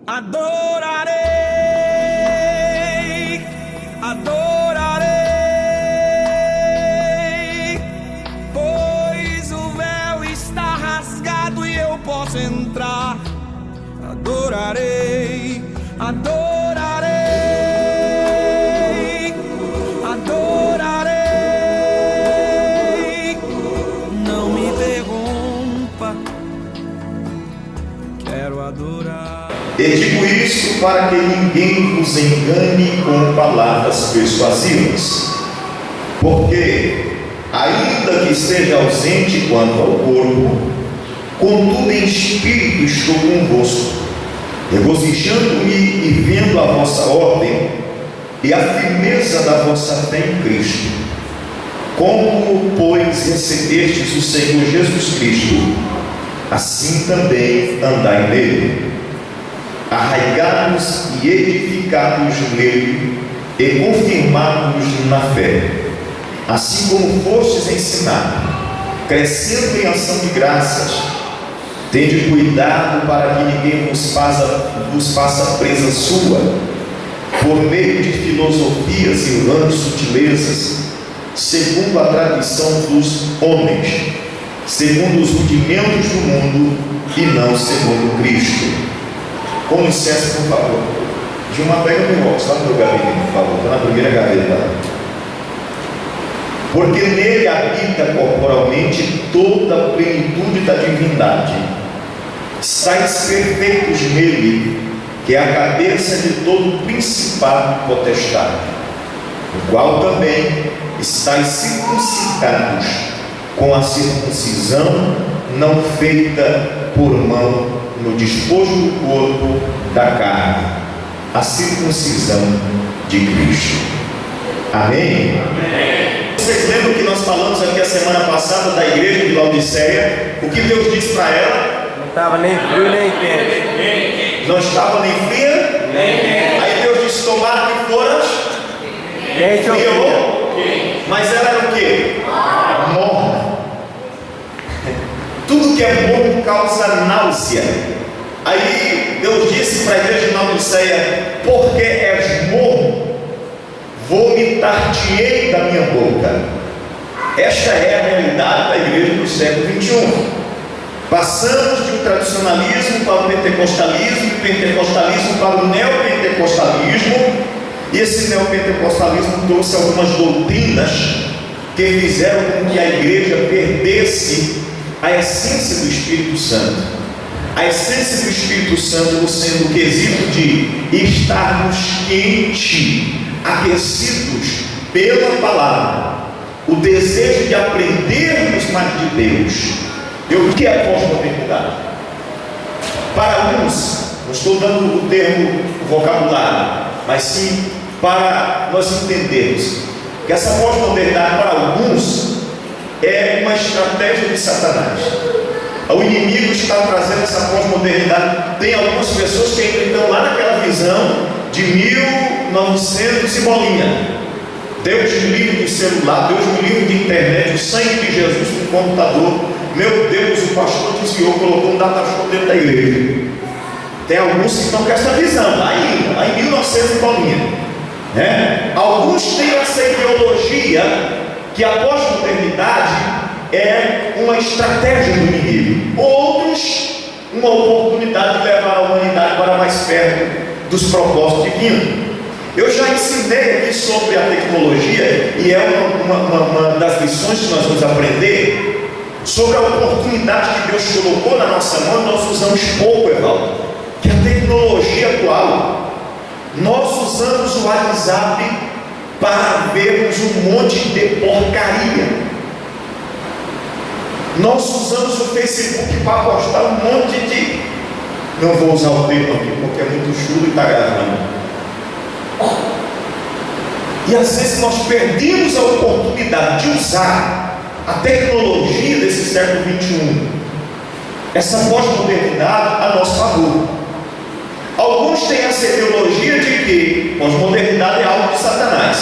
Adorarei, adorarei, pois o véu está rasgado e eu posso entrar. Adorarei, adorarei, adorarei. Não me interrompa, quero adorar. E digo isto para que ninguém vos engane com palavras persuasivas, porque, ainda que esteja ausente quanto ao corpo, contudo em espírito estou convosco, regozijando-me e vendo a vossa ordem e a firmeza da vossa fé em Cristo. Como, pois, recebestes o Senhor Jesus Cristo, assim também andai nele, arraigados e edificados nele e confirmados na fé, assim como fostes ensinados, crescendo em ação de graças. Tende cuidado para que ninguém vos faça presa sua, por meio de filosofias e vãs sutilezas, segundo a tradição dos homens, segundo os rudimentos do mundo e não segundo Cristo. Com licença, por favor. Gilmar, pega o meu óculos, está no meu gabinete, por favor. Está na primeira gaveta. Porque nele habita corporalmente toda a plenitude da divindade. Estais perfeitos nele, que é a cabeça de todo principado e potestade, o qual também estais circuncidados com a circuncisão não feita por mão, no despojo do corpo da carne, a circuncisão de Cristo. Amém? Amém. Vocês lembram que nós falamos aqui a semana passada da igreja de Laodiceia? O que Deus disse para ela? Não estava nem frio nem quente. Não estava nem fria? Nem quente. Aí Deus disse: tomara que foras Quente ou frio. Mas ela era o quê? Morna. Tudo que é morno causa náusea. Aí Deus disse para a igreja de Laodiceia: porque és morno, vomitar-te-ei da minha boca. Esta é a realidade da igreja do século 21. Passamos de um tradicionalismo para o pentecostalismo, do pentecostalismo para o neopentecostalismo, e esse neopentecostalismo trouxe algumas doutrinas que fizeram com que a igreja perdesse a essência do Espírito Santo. A essência do Espírito Santo sendo o quesito de estarmos quentes, aquecidos pela palavra, o desejo de aprendermos mais de Deus. O que é pós-modernidade? Para alguns, não estou dando o termo vocabulário, mas sim para nós entendermos que essa pós-modernidade para alguns é uma estratégia de Satanás. O inimigo está trazendo essa pós-modernidade. Tem algumas pessoas que ainda estão lá naquela visão de 1900 e bolinha. Deus me livre de celular, Deus me livre de internet, o sangue de Jesus no computador. Meu Deus, o pastor desviou, colocou um data-show dentro da igreja. Tem alguns que estão com essa visão, lá em 1900 e bolinha, né? Alguns têm essa ideologia que a pós-modernidade é uma estratégia do inimigo. Outros, uma oportunidade de levar a humanidade para mais perto dos propósitos divinos. Eu já ensinei aqui sobre a tecnologia, e é uma das lições que nós vamos aprender, sobre a oportunidade que Deus colocou na nossa mão, e nós usamos pouco, Evaldo, que é a tecnologia atual. Nós usamos o WhatsApp para vermos um monte de porcaria. Nós usamos o Facebook para postar um monte de... Não vou usar o termo aqui porque é muito chulo e está gravando. E às vezes nós perdemos a oportunidade de usar a tecnologia desse século 21, essa pós-modernidade a nosso favor. Alguns têm essa ideologia de que pós-modernidade é algo de Satanás,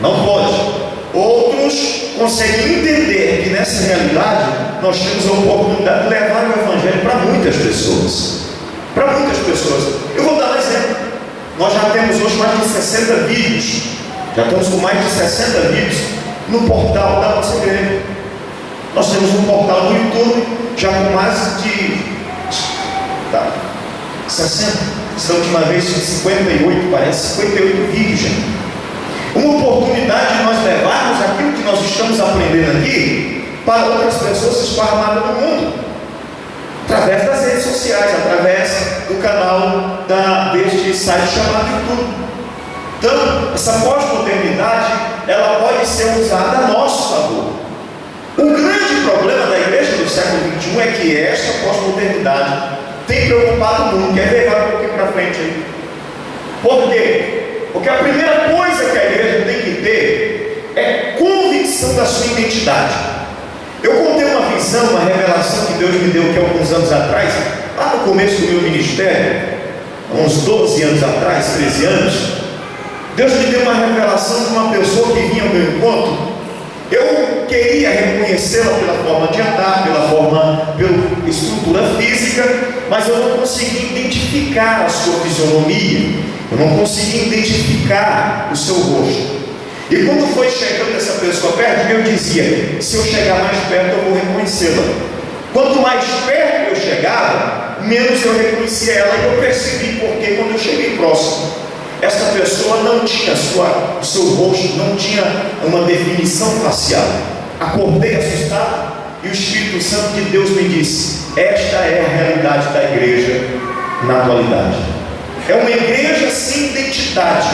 não pode. Outros conseguem entender que nessa realidade nós temos a oportunidade de levar o Evangelho para muitas pessoas. para muitas pessoas. Eu vou dar um exemplo. Nós já temos hoje mais de 60 vídeos, já estamos com mais de 60 vídeos no portal da nossa igreja. Nós temos um portal no YouTube, já com mais de 60, essa última vez tinha 58, parece 58 vídeos já. Uma oportunidade de nós levarmos aquilo que nós estamos aprendendo aqui para outras pessoas esparramadas no mundo, através das redes sociais, através do canal deste site chamado YouTube. Então, essa pós-modernidade, ela pode ser usada a nosso favor. O grande problema da igreja do século XXI é que esta pós-modernidade tem preocupado o mundo. Quer ver? Vai um pouquinho para frente aí. Por quê? Porque a primeira coisa que a igreja tem que ter é convicção da sua identidade. Eu contei uma visão, uma revelação que Deus me deu aqui há alguns anos atrás, lá no começo do meu ministério, há uns 12 anos atrás, 13 anos. Deus me deu uma revelação de uma pessoa que vinha ao meu encontro. Eu queria reconhecê-la pela forma de andar, pela estrutura física, mas eu não conseguia identificar a sua fisionomia, eu não conseguia identificar o seu rosto. E quando foi chegando essa pessoa perto de mim, eu dizia: se eu chegar mais perto, eu vou reconhecê-la. Quanto mais perto eu chegava, menos eu reconhecia ela, e eu percebi porque quando eu cheguei próximo, essa pessoa não tinha o seu rosto, não tinha uma definição facial. Acordei assustado e o Espírito Santo de Deus me disse: esta é a realidade da igreja na atualidade. É uma igreja sem identidade,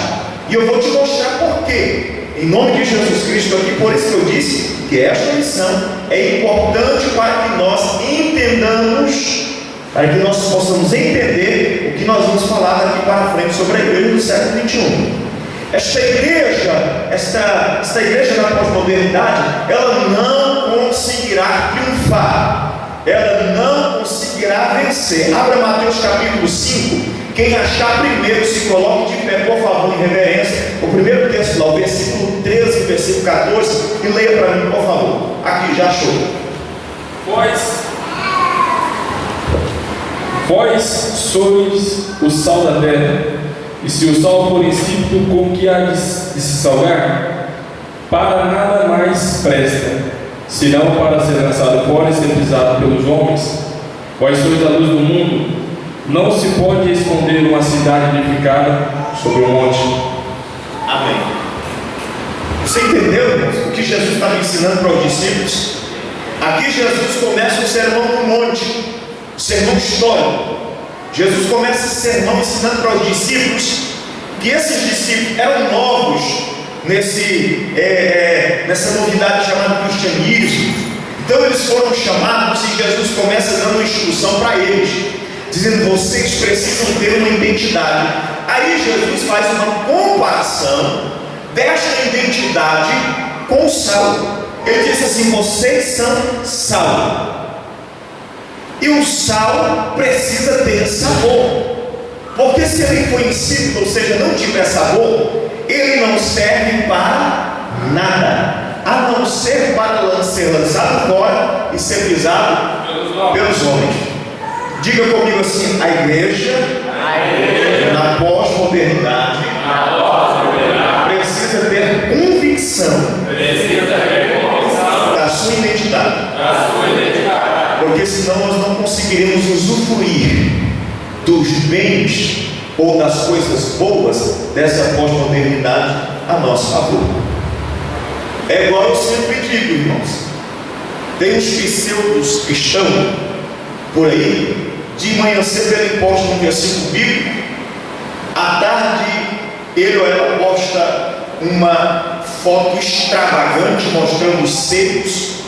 e eu vou te mostrar por quê. Em nome de Jesus Cristo aqui, por isso que eu disse que esta lição é importante para que nós entendamos, para que nós possamos entender o que nós vamos falar daqui para frente sobre a igreja do século XXI. Esta igreja na pós-modernidade, ela não conseguirá triunfar, ela não conseguirá vencer. Abra Mateus capítulo 5, quem achar primeiro se coloque de pé, por favor, em reverência, o primeiro texto lá, o versículo 13, versículo 14, e leia para mim, por favor. Aqui, já achou. Vós sois o sal da terra, e se o sal for insípido, com que há de se salgar? Para nada mais presta, senão para ser lançado fora e ser pisado pelos homens. Vós sois a luz do mundo. Não se pode esconder uma cidade edificada sobre um monte. Amém. Você entendeu, irmãos, o que Jesus estava ensinando para os discípulos? Aqui Jesus começa o sermão no monte, o sermão histórico. Jesus começa esse sermão ensinando para os discípulos que esses discípulos eram novos nessa novidade chamada cristianismo. Então eles foram chamados e Jesus começa dando uma instrução para eles, dizendo: vocês precisam ter uma identidade. Aí Jesus faz uma comparação desta identidade com o sal. Ele diz assim: vocês são sal, e o sal precisa ter sabor, porque se ele for insípido, ou seja, não tiver sabor, ele não serve para nada, a não ser para ser lançado fora e ser pisado pelos homens. Diga comigo assim: a igreja na pós-modernidade precisa ter convicção da sua identidade, porque senão nós não conseguiremos usufruir dos bens ou das coisas boas dessa pós-modernidade a nosso favor. É igual eu sempre digo, irmãos, tem uns pseudos cristãos por aí, de manhã cedo ele posta um versículo bíblico, à tarde ele ou ela posta uma foto extravagante mostrando os seios,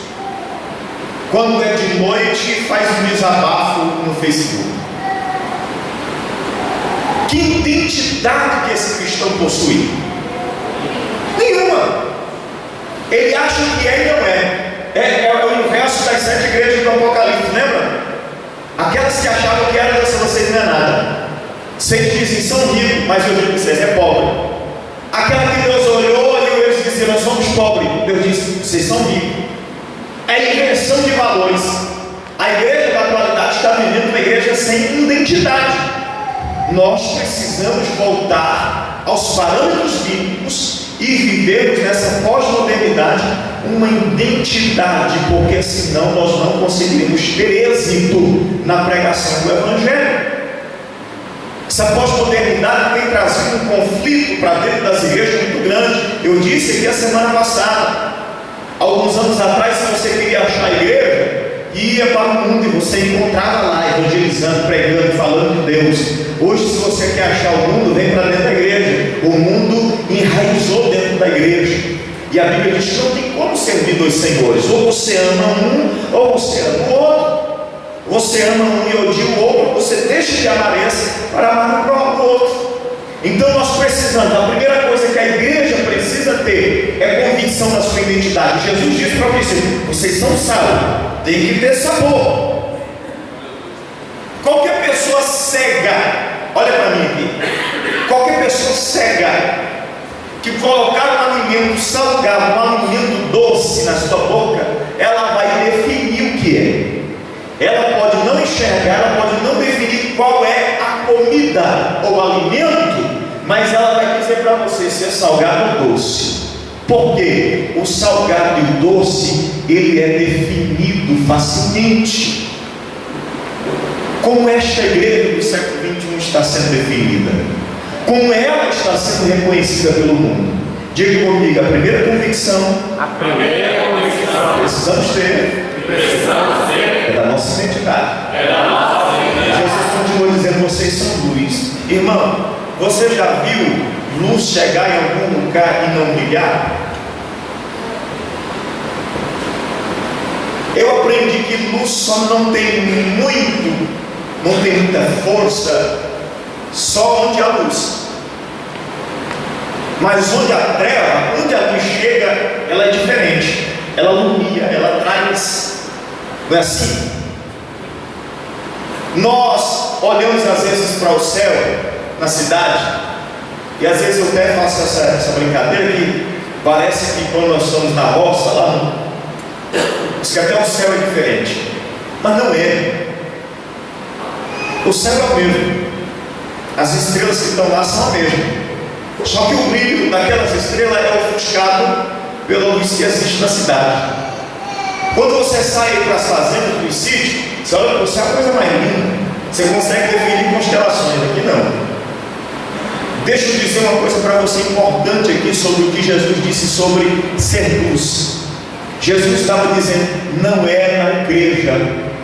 quando é de noite faz um desabafo no Facebook. Que identidade que esse cristão possui? Nenhuma. Ele acha que é e não é. É o inverso das 7 igrejas do Apocalipse, lembra? Aquelas que achavam que eram dessa, vocês não é nada. Vocês dizem são ricos, mas eu digo que vocês é pobre. Aquela que Deus olhou e eles disseram: nós somos pobres. Deus disse: vocês são ricos. É inversão de valores. A igreja da atualidade está está vivendo uma igreja sem identidade. Nós precisamos voltar aos parâmetros bíblicos e vivermos nessa pós-modernidade uma identidade, porque senão nós não conseguiremos ter êxito na pregação do Evangelho. Essa pós-modernidade tem trazido um conflito para dentro das igrejas muito grande. Eu disse aqui a semana passada, alguns anos atrás, se você queria achar a igreja, ia para o mundo e você encontrava lá, evangelizando, pregando, falando de Deus. Hoje, se você quer achar o mundo, vem para dentro da igreja. O mundo enraizou dentro da igreja. E a Bíblia diz que não tem como servir dois senhores. Ou você ama um, ou você ama o outro. Você ama um e odia o outro, você deixa de amar esse para amar o outro. Então nós precisamos, a primeira coisa que a igreja precisa ter é convicção da sua identidade. Jesus disse para vocês são sal, tem que ter sabor. Qualquer pessoa cega, olha para mim aqui, qualquer pessoa cega que colocar um alimento salgado, um alimento doce na sua boca, ela vai definir o que é. Ela pode não enxergar, ela pode não definir qual é a comida ou alimento, mas ela vai dizer para você se é salgado ou doce. Porque o salgado e o doce, ele é definido facilmente. Como esta igreja do século XXI está sendo definida? Como ela está sendo reconhecida pelo mundo? Diga comigo, a primeira convicção. Precisamos ter. É da nossa identidade. Jesus continua dizendo: vocês são luz. Irmão, você já viu luz chegar em algum lugar e não brilhar? Eu aprendi que luz só não tem muita força só onde há luz. Mas onde a treva, onde a luz chega, ela é diferente. Ela ilumina, ela traz. Não é assim? Nós olhamos às vezes para o céu na cidade, e às vezes eu até faço essa brincadeira que parece que quando nós estamos na roça lá, diz que até o céu é diferente, mas não é. O céu é o mesmo, as estrelas que estão lá são a mesma, só que o brilho daquelas estrelas é ofuscado pela luz que existe na cidade. Quando você sai para as fazendas do sítio, você olha para o céu, é a coisa mais linda, você consegue definir constelações. Aqui não. Deixa eu dizer uma coisa para você importante aqui sobre o que Jesus disse sobre ser luz. Jesus estava dizendo: não é na igreja,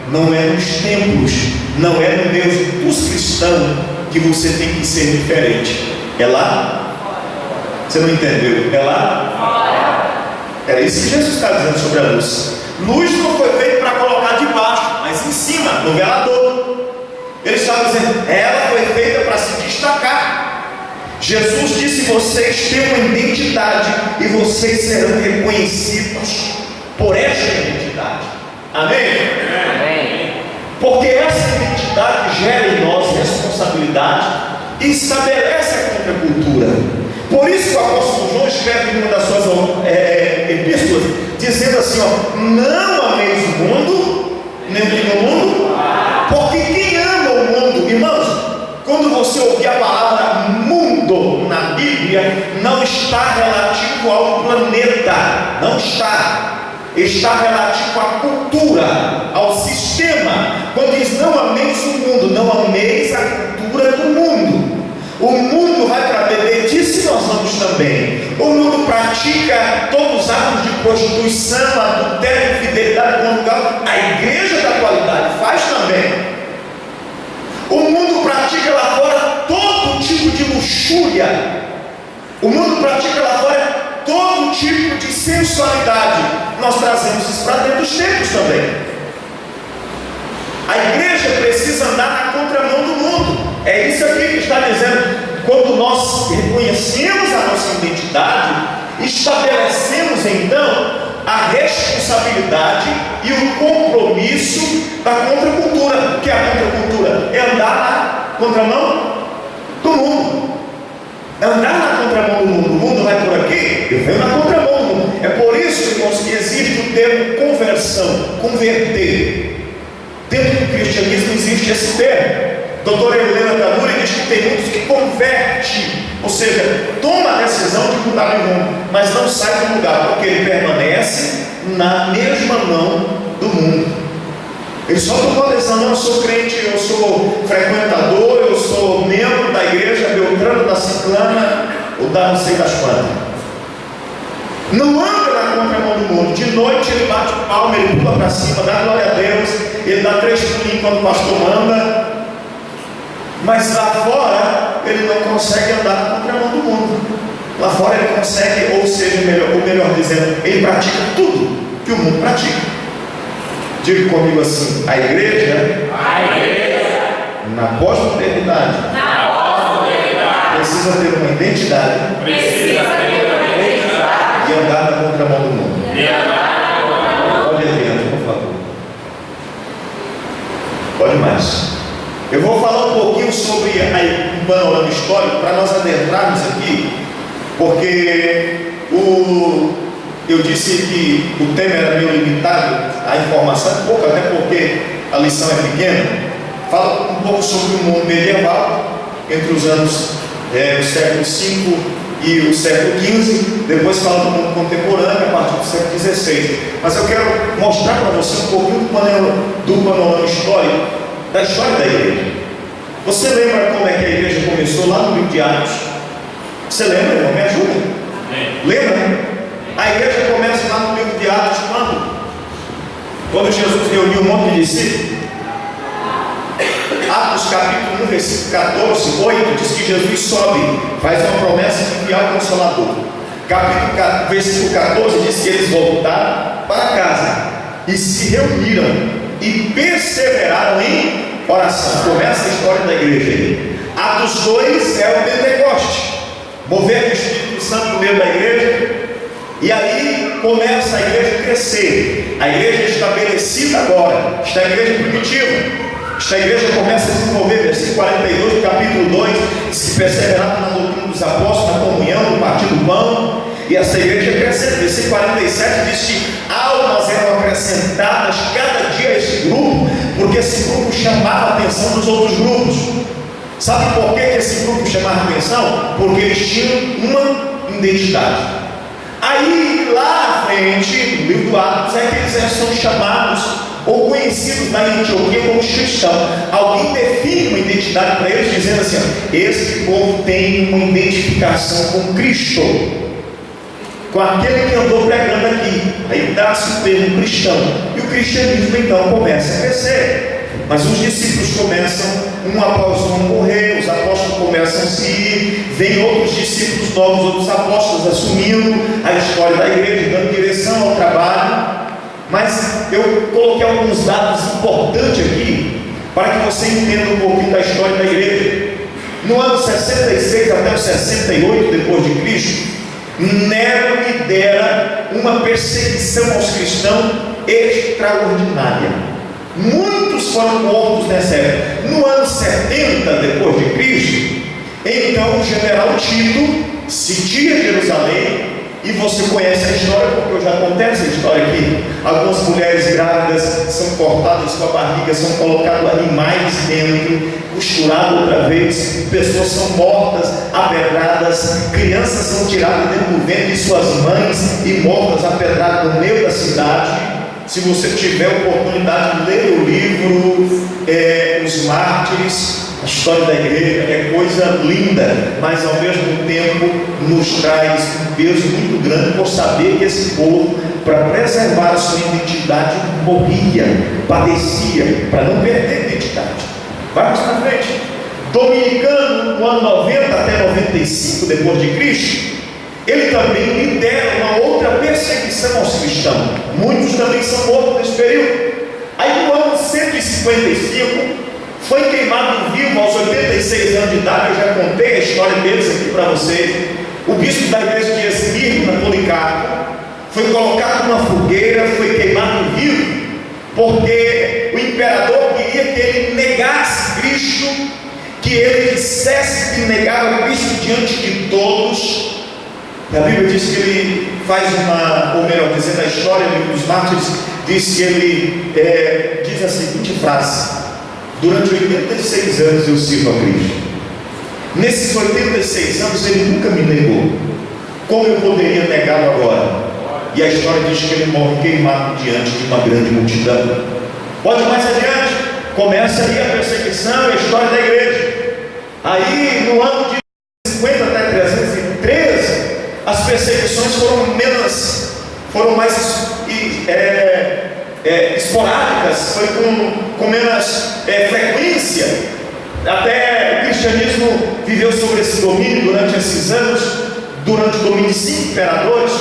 não é nos templos, não é no meio dos cristãos que você tem que ser diferente. É lá? Você não entendeu? É lá? Era isso que Jesus está dizendo sobre a luz. Luz não foi feita para colocar debaixo, mas em cima, no velador. Ele estava dizendo: ela foi feita para se destacar. Jesus disse: vocês têm uma identidade e vocês serão reconhecidos por esta identidade. Amém? Amém. Porque essa identidade gera em nós responsabilidade e estabelece a contracultura. Por isso que o apóstolo João escreve em uma das suas epístolas, dizendo assim: ó, não ameis o mundo, nem o que no mundo, porque quem ama o mundo, irmãos, quando você ouvir a palavra mundo na Bíblia, não está relativo ao planeta, não está relativo à cultura, ao sistema. Quando diz não ameis o mundo, não ameis a cultura do mundo. O mundo vai para a bebedice, nós vamos também. O mundo pratica todos os atos de prostituição, adultério, infidelidade conjugal. A igreja da atualidade faz também. O mundo pratica lá fora todo tipo de luxúria. O mundo pratica lá fora todo tipo de sensualidade. Nós trazemos isso para dentro dos templos também. A igreja precisa andar na contramão do mundo. É isso aqui que está dizendo. Quando nós reconhecemos a nossa identidade, estabelecemos então a responsabilidade e o compromisso da contracultura. O que é a contracultura? É andar na contramão do mundo. Andar na contramão do mundo. O mundo vai por aqui, eu venho na contramão do mundo. É por isso, irmãos, que existe o termo conversão, converter. Dentro do cristianismo não existe esse termo. Doutora Helena Tamuri diz que tem muitos que converte, ou seja, toma a decisão de mudar de rumo, mas não sai do lugar, porque ele permanece na mesma mão do mundo. Ele só tomou a decisão: não, eu sou crente, eu sou frequentador, eu sou membro da igreja Beltrano, da Ciclana, ou da não sei das quantas. Não anda na contramão do mundo. De noite ele bate palma, ele pula para cima, dá glória a Deus, ele dá 3 pulinhos quando o pastor manda. Mas lá fora ele não consegue andar na contramão do mundo. Lá fora ele consegue, ou seja, ou melhor dizendo, ele pratica tudo que o mundo pratica. Diga comigo assim: a igreja na pós-modernidade precisa ter uma identidade e andar na contramão do mundo. Pode adiante, por favor. Pode mais. Eu vou falar um pouquinho sobre um panorama histórico para nós adentrarmos aqui, porque eu disse que o tema era meio limitado, a informação é pouca, até porque a lição é pequena. Fala um pouco sobre o mundo medieval, entre os anos o século V e o século XV, depois fala do mundo contemporâneo, a partir do século XVI. Mas eu quero mostrar para você um pouquinho do panorama histórico, da história da igreja. Você lembra como é que a igreja começou lá no livro de Atos? Você lembra, irmão? Me ajuda? Lembra? A igreja começa lá no livro de Atos quando Jesus reuniu um monte de discípulos. Atos capítulo 1, versículo 14, 8, diz que Jesus sobe, faz uma promessa de enviar o Consolador. Versículo 14 diz que eles voltaram para casa e se reuniram e perseveraram em oração. Começa a história da igreja aí. Atos 2 é o Pentecoste, mover o Espírito Santo no meio da igreja. E aí começa a igreja a crescer. A igreja estabelecida agora, está a igreja primitiva. Esta igreja começa a desenvolver, versículo 42 do capítulo 2, diz que perseveraram na doutrina dos apóstolos, na comunhão, no partir do pão. E essa igreja crescendo. Versículo 47 diz que almas eram acrescentadas cada dia a esse grupo, porque esse grupo chamava a atenção dos outros grupos. Sabe por que esse grupo chamava a atenção? Porque eles tinham uma identidade. Aí lá à frente, no livro do Atos, é que eles são chamados ou conhecidos na Antioquia como cristãos. Alguém define uma identidade para eles, dizendo assim: esse povo tem uma identificação com Cristo, com aquele que andou pregando aqui. Aí dá-se o termo cristão, e o cristianismo então começa a crescer. Mas os discípulos começam, um após um, morrer, os apóstolos começam a se ir, vem outros discípulos novos, outros apóstolos assumindo a história da igreja, dando direção ao trabalho. Mas eu coloquei alguns dados importantes aqui, para que você entenda um pouquinho da história da igreja. No ano 66 até o 68 depois de Cristo, Nero lidera uma perseguição aos cristãos extraordinária. Muitos foram mortos nessa época. No ano 70 depois de Cristo, então o general Tito sitia Jerusalém. E você conhece a história, porque eu já contei essa história aqui. Algumas mulheres grávidas são cortadas com a barriga, são colocados animais dentro, costurados outra vez, pessoas são mortas, apedradas, crianças são tiradas dentro do ventre de suas mães e mortas, apedradas no meio da cidade. Se você tiver oportunidade de ler o livro Os Mártires, a história da igreja, é coisa linda, mas ao mesmo tempo nos traz um peso muito grande por saber que esse povo, para preservar a sua identidade, morria, padecia, para não perder a identidade. Vamos para frente. Dominicano, no ano 90 até 95 depois de Cristo, ele também lidera uma outra perseguição aos cristãos. Muitos também são mortos nesse período. Aí no ano 155 foi queimado vivo aos 86 anos de idade. Eu já contei a história deles aqui para vocês. O bispo da igreja de Esmirna, Policarpo, foi colocado numa fogueira, foi queimado vivo, porque o imperador queria que ele negasse Cristo, que ele dissesse que negava Cristo diante de todos. A Bíblia diz que ele faz ou melhor dizendo, a história dos mártires diz que ele diz a seguinte frase: Durante 86 anos eu sirvo a Cristo. Nesses 86 anos ele nunca me negou. Como eu poderia negá-lo agora? E a história diz que ele morre queimado diante de uma grande multidão. Pode mais adiante, começa ali a perseguição e a história da igreja. Aí no ano de 50 até 313, as perseguições foram mais esporádicas, foi com menos frequência. Até o cristianismo viveu sobre esse domínio durante esses anos, durante o domínio de 5 imperadores,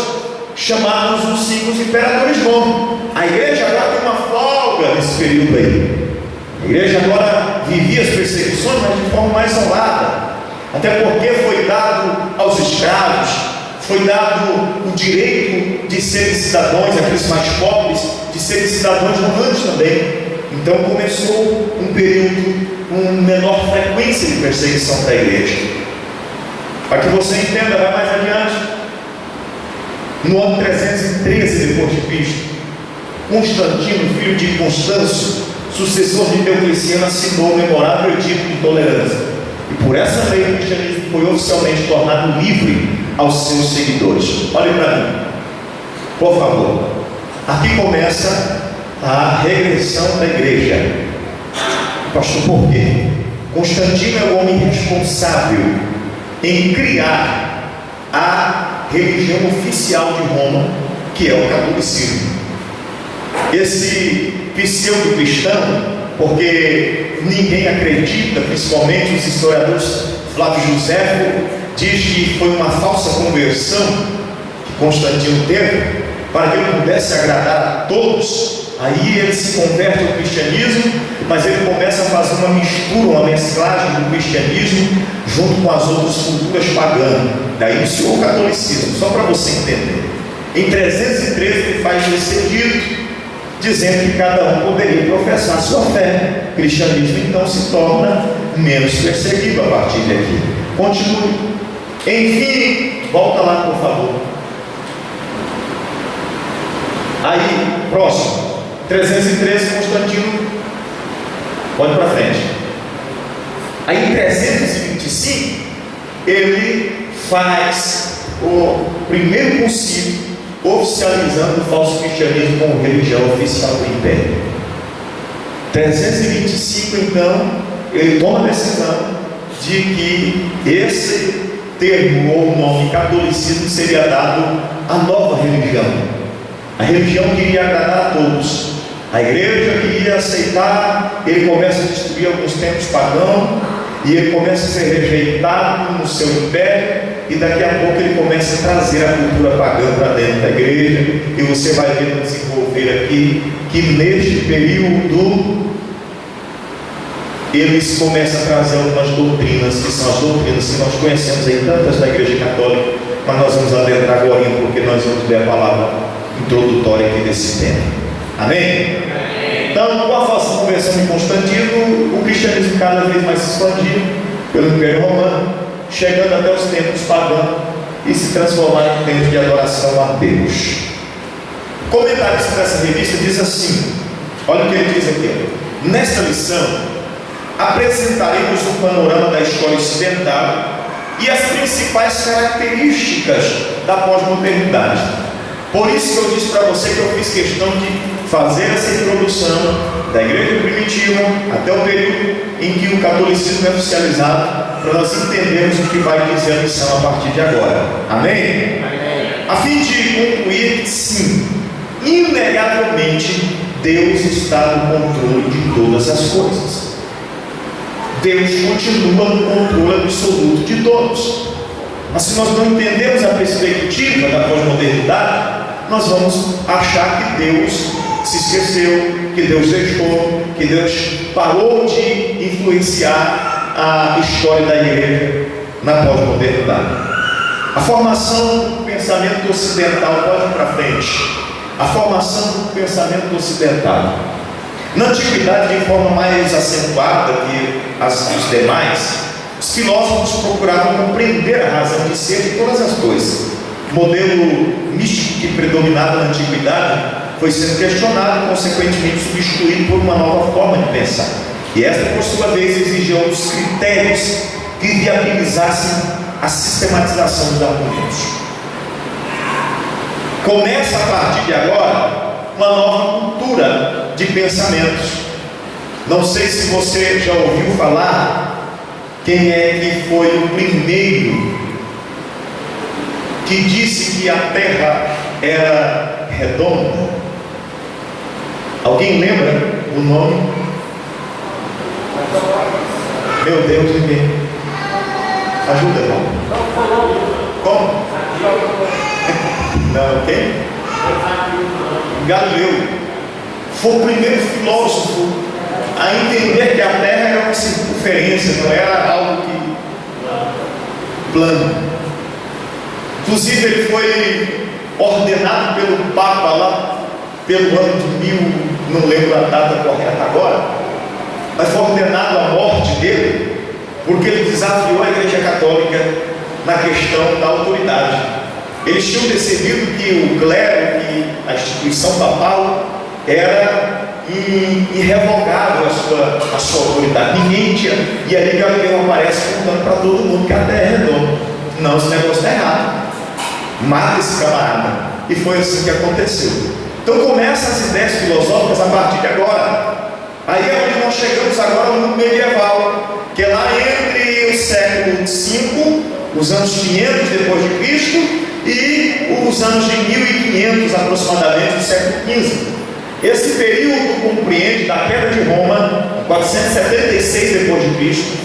chamados os 5 imperadores bons. A igreja agora tem uma folga nesse período aí. A igreja agora vivia as perseguições, mas de forma mais isolada, até porque foi dado aos escravos, foi dado o direito de serem cidadãos, aqueles mais pobres, de serem cidadãos romanos também. Então começou um período com menor frequência de perseguição da igreja. Para que você entenda, vai mais adiante. No ano 313 depois de Cristo, Constantino, filho de Constâncio, sucessor de Diocleciano, assinou o memorável edito de tolerância. E por essa lei o cristianismo foi oficialmente tornado livre aos seus seguidores. Olhe para mim, por favor. Aqui começa a regressão da igreja. Pastor, por quê? Constantino é o homem responsável em criar a religião oficial de Roma, que é o catolicismo. Esse pseudo-cristão, porque ninguém acredita, principalmente os historiadores, Flávio Joséfo diz que foi uma falsa conversão que Constantino teve, para que ele pudesse agradar a todos. Aí ele se converte ao cristianismo, mas ele começa a fazer uma mistura, uma mesclagem do cristianismo junto com as outras culturas pagãs. Daí iniciou o catolicismo, só para você entender. Em 313 ele faz esse edito, dizendo que cada um poderia professar sua fé. O cristianismo então se torna menos perseguido a partir de aqui. Continue. Enfim, volta lá por favor. Aí, próximo. 313, Constantino, pode para frente. Aí em 325 ele faz o primeiro concílio oficializando o falso cristianismo como religião oficial do império. 325 então ele toma a decisão de que esse termo ou nome catolicismo seria dado à nova religião, a religião que iria agradar a todos. A igreja queria aceitar, ele começa a destruir alguns templos pagãos, e ele começa a ser rejeitado no seu império, e daqui a pouco ele começa a trazer a cultura pagã para dentro da igreja, e você vai ver no desenvolver aqui, que neste período, eles começam a trazer algumas doutrinas, que são as doutrinas que nós conhecemos em tantas da igreja católica, mas nós vamos adentrar agora, porque nós vamos ver a palavra introdutória aqui desse tema. Amém? Então, com a falsa conversão de Constantino, o cristianismo cada vez mais se expandiu pelo Império Romano, chegando até os templos pagãos e se transformar em templos de adoração a Deus. O comentarista dessa revista diz assim: olha o que ele diz aqui. Nesta lição, apresentaremos um panorama da história ocidental e as principais características da pós-modernidade. Por isso que eu disse para você que eu fiz questão de fazer essa introdução da igreja primitiva até o período em que o catolicismo é oficializado, para nós entendermos o que vai dizer a lição a partir de agora. Amém? Amém. A fim de concluir, sim, inegavelmente Deus está no controle de todas as coisas. Deus continua no controle absoluto de todos. Mas se nós não entendemos a perspectiva da pós-modernidade, nós vamos achar que Deus se esqueceu, que Deus deixou, que Deus parou de influenciar a história da igreja na pós-modernidade. A formação do pensamento ocidental, pode ir para frente. A formação do pensamento ocidental. Na antiguidade, de forma mais acentuada que os demais, os filósofos procuravam compreender a razão de ser de todas as coisas. O modelo místico que predominava na antiguidade foi sendo questionado e consequentemente substituído por uma nova forma de pensar. E esta, por sua vez, exigia outros critérios que viabilizassem a sistematização dos argumentos. Começa a partir de agora uma nova cultura de pensamentos. Não sei se você já ouviu falar quem é que foi o primeiro que disse que a Terra era redonda. Alguém lembra o nome? Meu Deus, ninguém. Ajuda, irmão. Como? Não, quem? Galileu. Foi o primeiro filósofo a entender que a Terra era uma circunferência, não era algo que plano. Inclusive ele foi ordenado pelo Papa lá pelo ano de 1000, não lembro a data correta agora, mas foi ordenado a morte dele porque ele desafiou a Igreja Católica na questão da autoridade. Eles tinham percebido que o clero, que a instituição papal era irrevogável a sua autoridade. Ninguém tinha. E ali Galileu aparece contando para todo mundo que a Terra é redonda. Não, esse negócio está errado. Mata esse camarada. E foi assim que aconteceu. Então começam as ideias filosóficas a partir de agora. Aí é onde nós chegamos agora no mundo medieval, que é lá entre o século V, os anos 500 depois de Cristo, e os anos de 1500 aproximadamente, do século XV. Esse período compreende da queda de Roma, 476 depois de Cristo,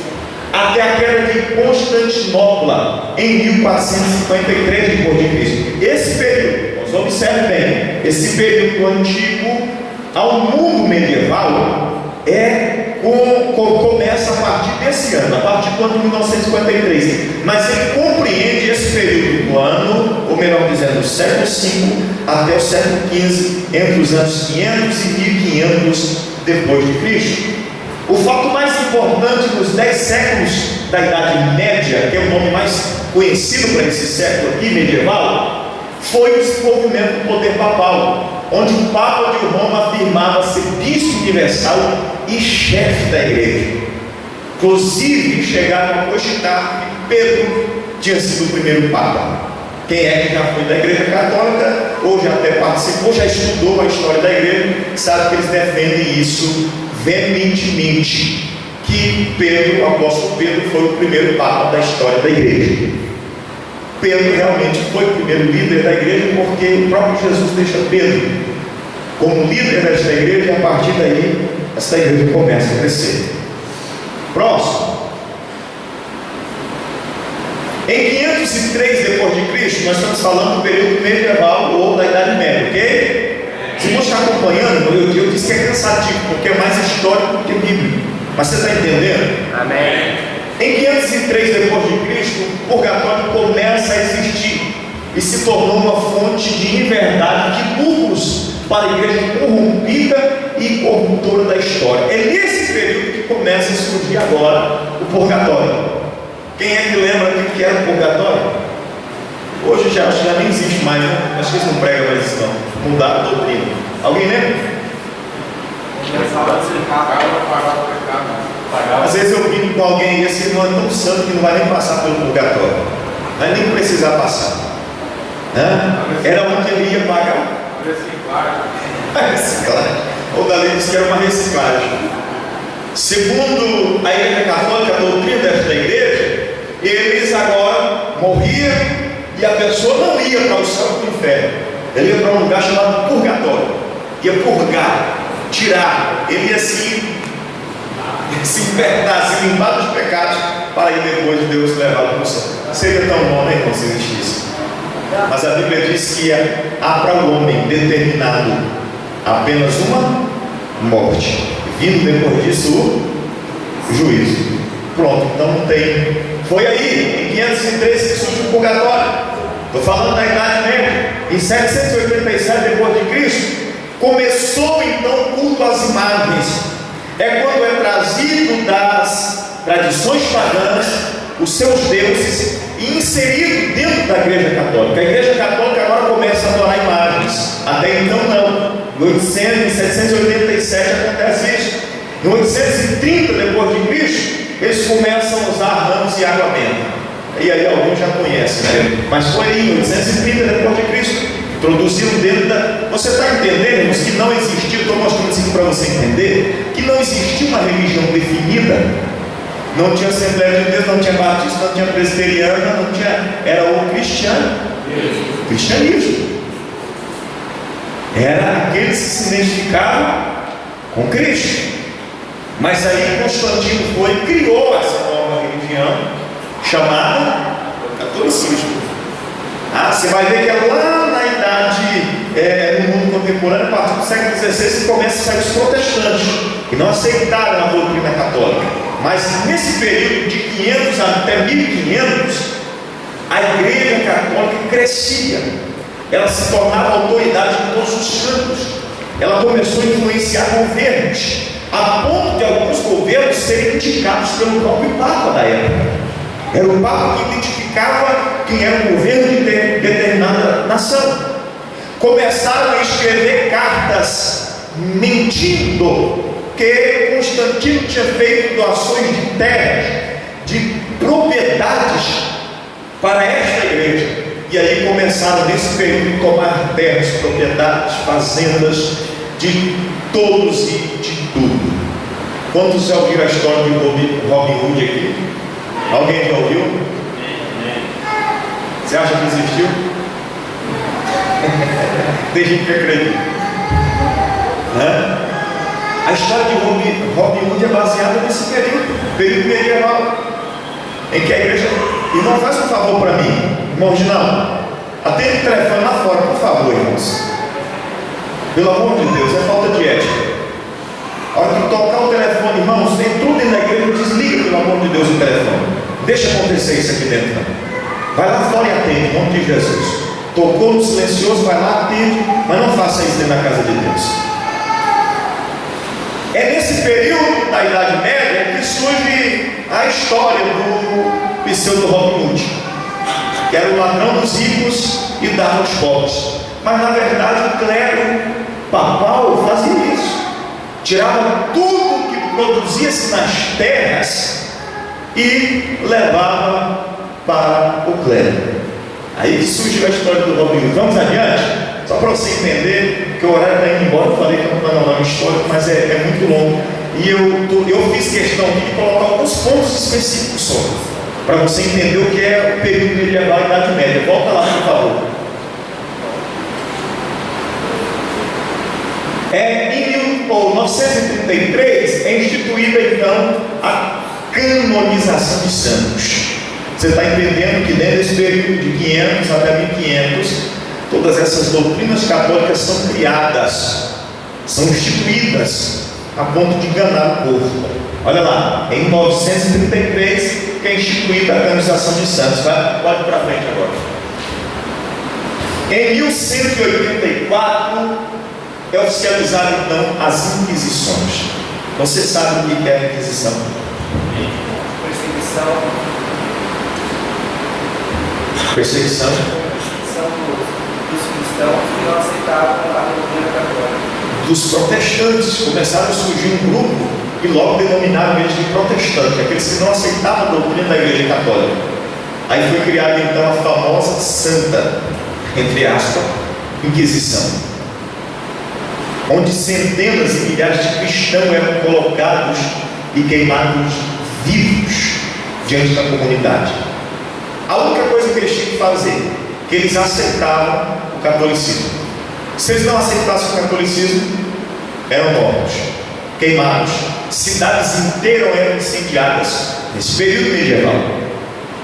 até a queda de Constantinopla, em 1453 depois de Cristo. Esse período, nós observem bem, esse período antigo ao mundo medieval começa a partir desse ano, a partir do ano de 1953, mas ele compreende esse período do ano, ou melhor dizendo, do século V até o século XV, entre os anos 500 e 1500 depois de Cristo. O fato mais importante nos 10 séculos da Idade Média, que é o nome mais conhecido para esse século aqui medieval, foi o desenvolvimento do poder papal, onde o Papa de Roma afirmava ser bispo universal e chefe da igreja. Inclusive chegaram a cogitar que Pedro tinha sido o primeiro Papa. Quem é que já foi da Igreja Católica, ou já até participou, já estudou a história da igreja, sabe que eles defendem isso veementemente, que Pedro, o apóstolo Pedro, foi o primeiro Papa da história da igreja. Pedro realmente foi o primeiro líder da igreja, porque o próprio Jesus deixa Pedro como líder desta igreja, e a partir daí esta igreja começa a crescer. Próximo. Em 503 depois de Cristo, nós estamos falando do período medieval ou da Idade Média, ok? Se você está acompanhando, eu disse que é cansativo, porque é mais histórico do que bíblico, mas você está entendendo? Amém. Em 503 depois de Cristo, o purgatório começa a existir e se tornou uma fonte de inverdade, de lucros para a igreja corrompida e corruptora da história. É nesse período que começa a surgir agora o purgatório. Quem é que lembra do que era o purgatório? Hoje já acho que já nem existe mais, né? Acho que eles não pregam mais isso não. Mudaram a doutrina. Alguém lembra? Às vezes eu brinco com alguém e esse irmão é tão santo que não vai nem passar pelo purgatório. Não vai nem precisar passar. Era onde ele ia pagar. Reciclagem. O Dalí disse que era uma reciclagem. Segundo a Igreja Católica, a doutrina desta igreja, eles agora morriam e a pessoa não ia para o céu ou para o inferno. Ele ia para um lugar chamado purgatório. Ia purgar, tirar. Ele ia se libertar, se limpar dos pecados, para ir depois de Deus levá-lo para o céu. Seria tão bom, né, irmão, se existisse. Mas a Bíblia diz que há para o homem determinado apenas uma morte, vindo depois disso o juízo. Pronto, então não tem. Foi aí, em 513, que surgiu o purgatório. Estou falando da Idade Média. Em 787 depois de Cristo, começou então o culto às imagens. É quando é trazido das tradições paganas os seus deuses e inserido dentro da Igreja Católica. A Igreja Católica agora começa a adorar imagens. Até então não. Em 787 acontece isso. Em 830 depois de Cristo, eles começam a usar ramos e água benta. E aí alguns já conhecem, né? Mas foi em 830 depois de Cristo, introduziram dentro da... Você está entendendo, irmãos, que não existia, estou mostrando isso aqui para você entender, que não existia uma religião definida. Não tinha Assembleia de Deus, não tinha Batista, não tinha Presbiteriana, não tinha... Era o cristianismo. Era aqueles que se identificavam com Cristo. Mas aí Constantino foi e criou essa nova religião chamada catolicismo. Você vai ver que é lá na idade, no mundo contemporâneo, a partir do século XVI, que começa a sair os protestantes, que não aceitaram a doutrina católica. Mas nesse período de 500 até 1500, a Igreja Católica crescia. Ela se tornava autoridade em todos os campos. Ela começou a influenciar governos, a ponto de alguns governos serem indicados pelo próprio Papa da época. Era o Papa que identificava quem era o governo de determinada nação. Começaram a escrever cartas mentindo que Constantino tinha feito doações de terras, de propriedades para esta igreja. E aí começaram nesse período a tomar terras, propriedades, fazendas de todos e de tudo. Quantos já ouviram a história de Robin Hood aqui? Alguém já ouviu? Você acha que existiu? Tem gente que acredita. A história de Robin Hood é baseada nesse período medieval, em que a igreja... Irmão, faz um favor para mim, irmão Reginaldo, atende o telefone lá fora, por favor, irmãos. Pelo amor de Deus, é falta de ética. A hora que tocar o telefone, irmãos, tem tudo dentro da igreja, desliga, pelo amor de Deus, o telefone. Deixa acontecer isso aqui dentro. Vai lá fora e atende, em nome de Jesus. Tocou no silencioso, vai lá, atende, mas não faça isso dentro da casa de Deus. É nesse período da Idade Média que surge a história do pseudo Robin Hood, que era o ladrão dos ricos e dava aos pobres. Mas na verdade o clero papal fazia isso, tirava tudo que produzia-se nas terras e levava para o clero. Aí surgiu a história do Robin Hood. Vamos adiante? Só para você entender, que o horário está indo embora. Eu falei que eu não estou falando histórico, mas é muito longo. E eu fiz questão de colocar alguns pontos específicos só, para você entender o que é o período medieval e Idade Média. Volta lá, por favor. Em 1933 é instituída então a canonização de santos. Você está entendendo que dentro desse período de 500 até 1500, todas essas doutrinas católicas são criadas, são instituídas, a ponto de enganar o povo. Olha lá, em 1933 que é instituída a canonização de santos. Pode ir para frente agora. Em 1184 é oficializado então as Inquisições. Você sabe o que é a Inquisição? Perseguição dos cristãos que não aceitavam a doutrina católica. Dos protestantes. Começaram a surgir um grupo e logo denominaram eles de protestantes, aqueles que não aceitavam a doutrina da Igreja Católica. Aí foi criada então a famosa Santa, entre aspas, Inquisição, onde centenas e milhares de cristãos eram colocados e queimados vivos diante da comunidade. A única coisa que eles tinham que fazer, que eles aceitavam o catolicismo. Se eles não aceitassem o catolicismo, eram mortos, queimados. Cidades inteiras eram incendiadas nesse período medieval.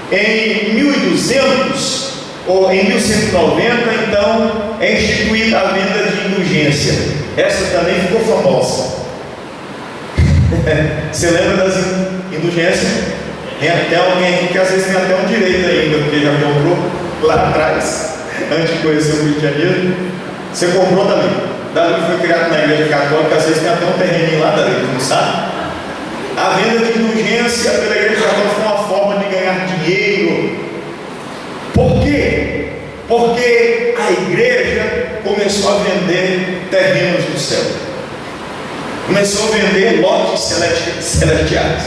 Em 1200 ou em 1190, então, é instituída a venda de indulgência. Essa também ficou famosa. Você lembra das indulgências? Tem até alguém aqui que às vezes tem até um direito ainda, porque já comprou lá atrás, antes de conhecer o cristianismo. Você comprou dali. Dali foi criado na Igreja Católica, às vezes tem até um terreninho lá dali, não sabe? A venda de indulgência pela Igreja Católica foi uma forma de ganhar dinheiro. Por quê? Porque a igreja começou a vender terrenos do céu. Começou a vender lotes celestiais.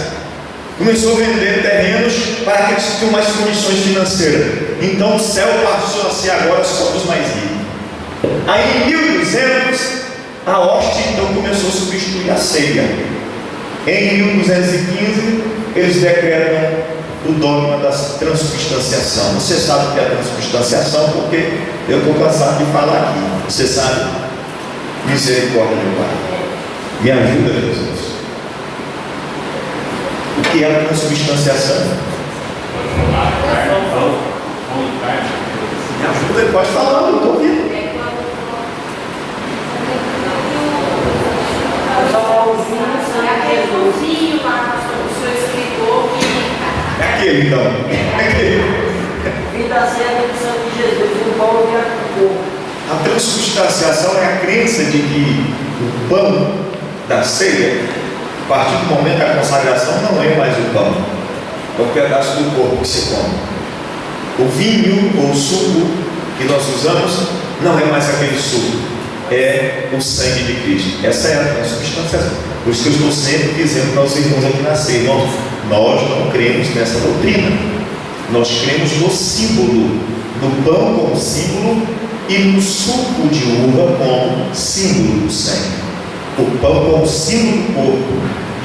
Começou a vender terrenos para aqueles que tinham mais condições financeiras. Então o céu passou a ser agora só dos mais ricos. Aí em 1200, a hoste então começou a substituir a ceia. Em 1215, eles decretam o dogma da transubstanciação. Você sabe o que é a transubstanciação, porque eu estou cansado de falar aqui. Você sabe? Misericórdia do Pai. Me ajuda, Jesus. O que é a transubstanciação? Me ajuda, ele pode falar, eu estou ouvindo. É aquele então. É aquele. Vida certa do sangue de Jesus, o pão e a cor. A transubstanciação é a crença de que o pão da ceia, a partir do momento da consagração, não é mais o pão, é um pedaço do corpo que se come. O vinho ou suco que nós usamos não é mais aquele suco, é o sangue de Cristo. Essa é a transubstanciação. Por isso que eu estou sempre dizendo para os irmãos aqui na ceia, irmãos, nós não cremos nessa doutrina. Nós cremos no símbolo, no pão como símbolo e no suco de uva como símbolo do sangue. O pão como símbolo do corpo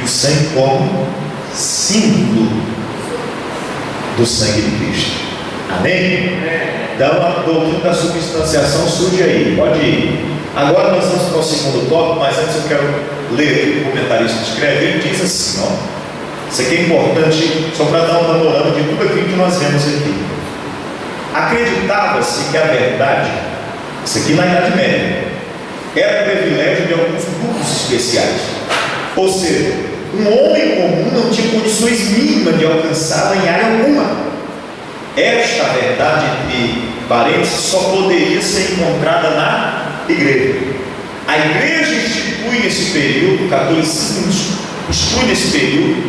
e o sangue como símbolo do sangue de Cristo. Amém? Então a doutrina da substanciação surge aí, pode ir. Agora nós vamos para o segundo tópico, mas antes eu quero ler o que o comentarista escreve. Ele diz assim, ó, isso aqui é importante só para dar um panorama de tudo aquilo que nós vemos aqui. Acreditava-se que a verdade, isso aqui na Idade Média, era o privilégio de alguns grupos especiais. Ou seja, um homem comum não tinha condições mínimas de alcançá-la em área alguma. Esta verdade, entre parênteses, só poderia ser encontrada na igreja. A igreja institui nesse período, o catolicismo institui nesse período,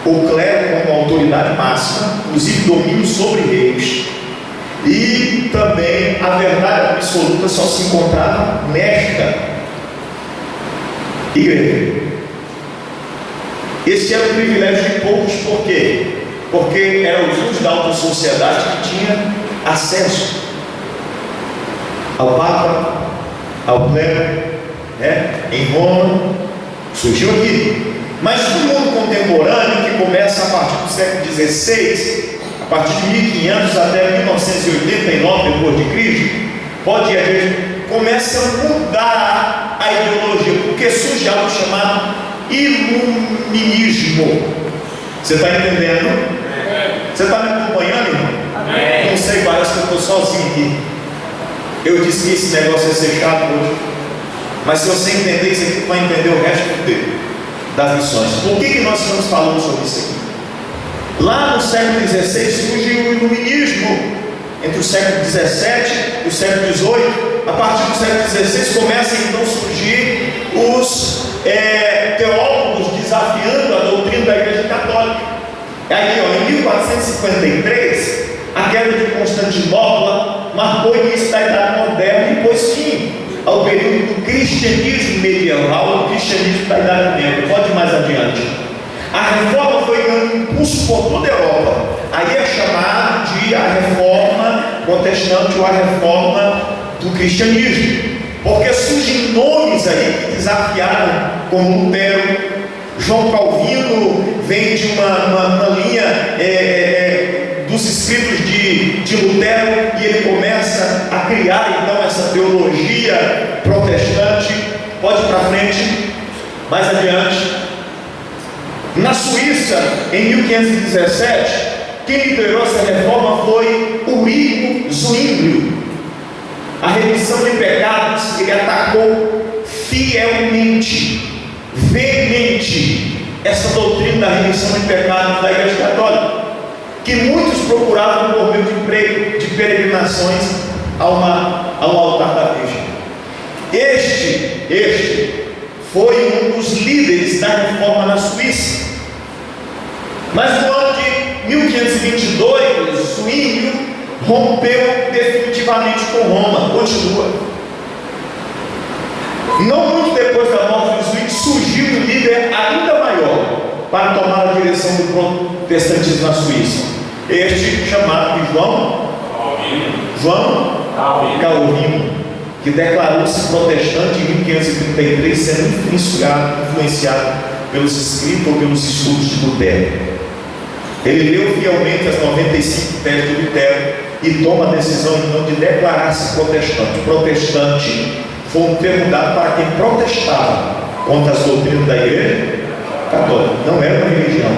o clero como autoridade máxima, inclusive domínio sobre reis. E também a verdade absoluta só se encontrava nesta igreja. Esse era o privilégio de poucos, por quê? Porque eram os únicos da alta sociedade que tinham acesso ao Papa, ao clero, né? Em Roma, surgiu aqui. Mas no mundo contemporâneo, que começa a partir do século XVI, a partir de 1500 até 1989 depois de Cristo, pode ir adiante, começa a mudar a ideologia, porque surge algo chamado iluminismo. Você está entendendo? Você está me acompanhando, irmão? Amém. Não sei, parece que eu estou sozinho aqui. Eu disse que esse negócio ia ser chato hoje, mas se você entender isso aqui, vai entender o resto das lições. Por que nós estamos falando sobre isso aqui? Lá no século XVI surge o iluminismo. Entre o século XVII e o século XVIII, a partir do século XVI começam então a surgir os teólogos desafiando a doutrina da Igreja Católica. Aí, ó, em 1453, a queda de Constantinopla marcou o início da Idade Moderna e pôs fim ao período do cristianismo medieval, do cristianismo da Idade Média. Pode ir mais adiante. A reforma foi dando impulso por toda a Europa. Aí é chamado de a reforma protestante ou a reforma do cristianismo, porque surgem nomes aí que desafiaram, como Lutero. João Calvino vem de uma linha dos escritos de Lutero, e ele começa a criar então essa teologia protestante. Pode ir para frente, mais adiante. Na Suíça, em 1517, quem liderou essa reforma foi Ulrico Zwinglio. A remissão de pecados ele atacou fielmente, veemente, essa doutrina da remissão de pecados da Igreja Católica, que muitos procuravam por meio de peregrinações ao altar da Virgem. Este foi um dos líderes da reforma na Suíça. Mas no ano de 1522, Zwinglio rompeu definitivamente com Roma. Continua. Não muito depois da morte de Zwinglio, surgiu surgiu um líder ainda maior para tomar a direção do protestantismo na Suíça. Este chamado de João Calvino, que declarou-se protestante em 1533, sendo influenciado pelos escritos ou pelos estudos de Lutero. Ele leu fielmente as 95 teses de Lutero e toma a decisão então de declarar-se protestante. Protestante foi um termo dado para quem protestava contra as doutrinas da Igreja Católica. Não era uma religião,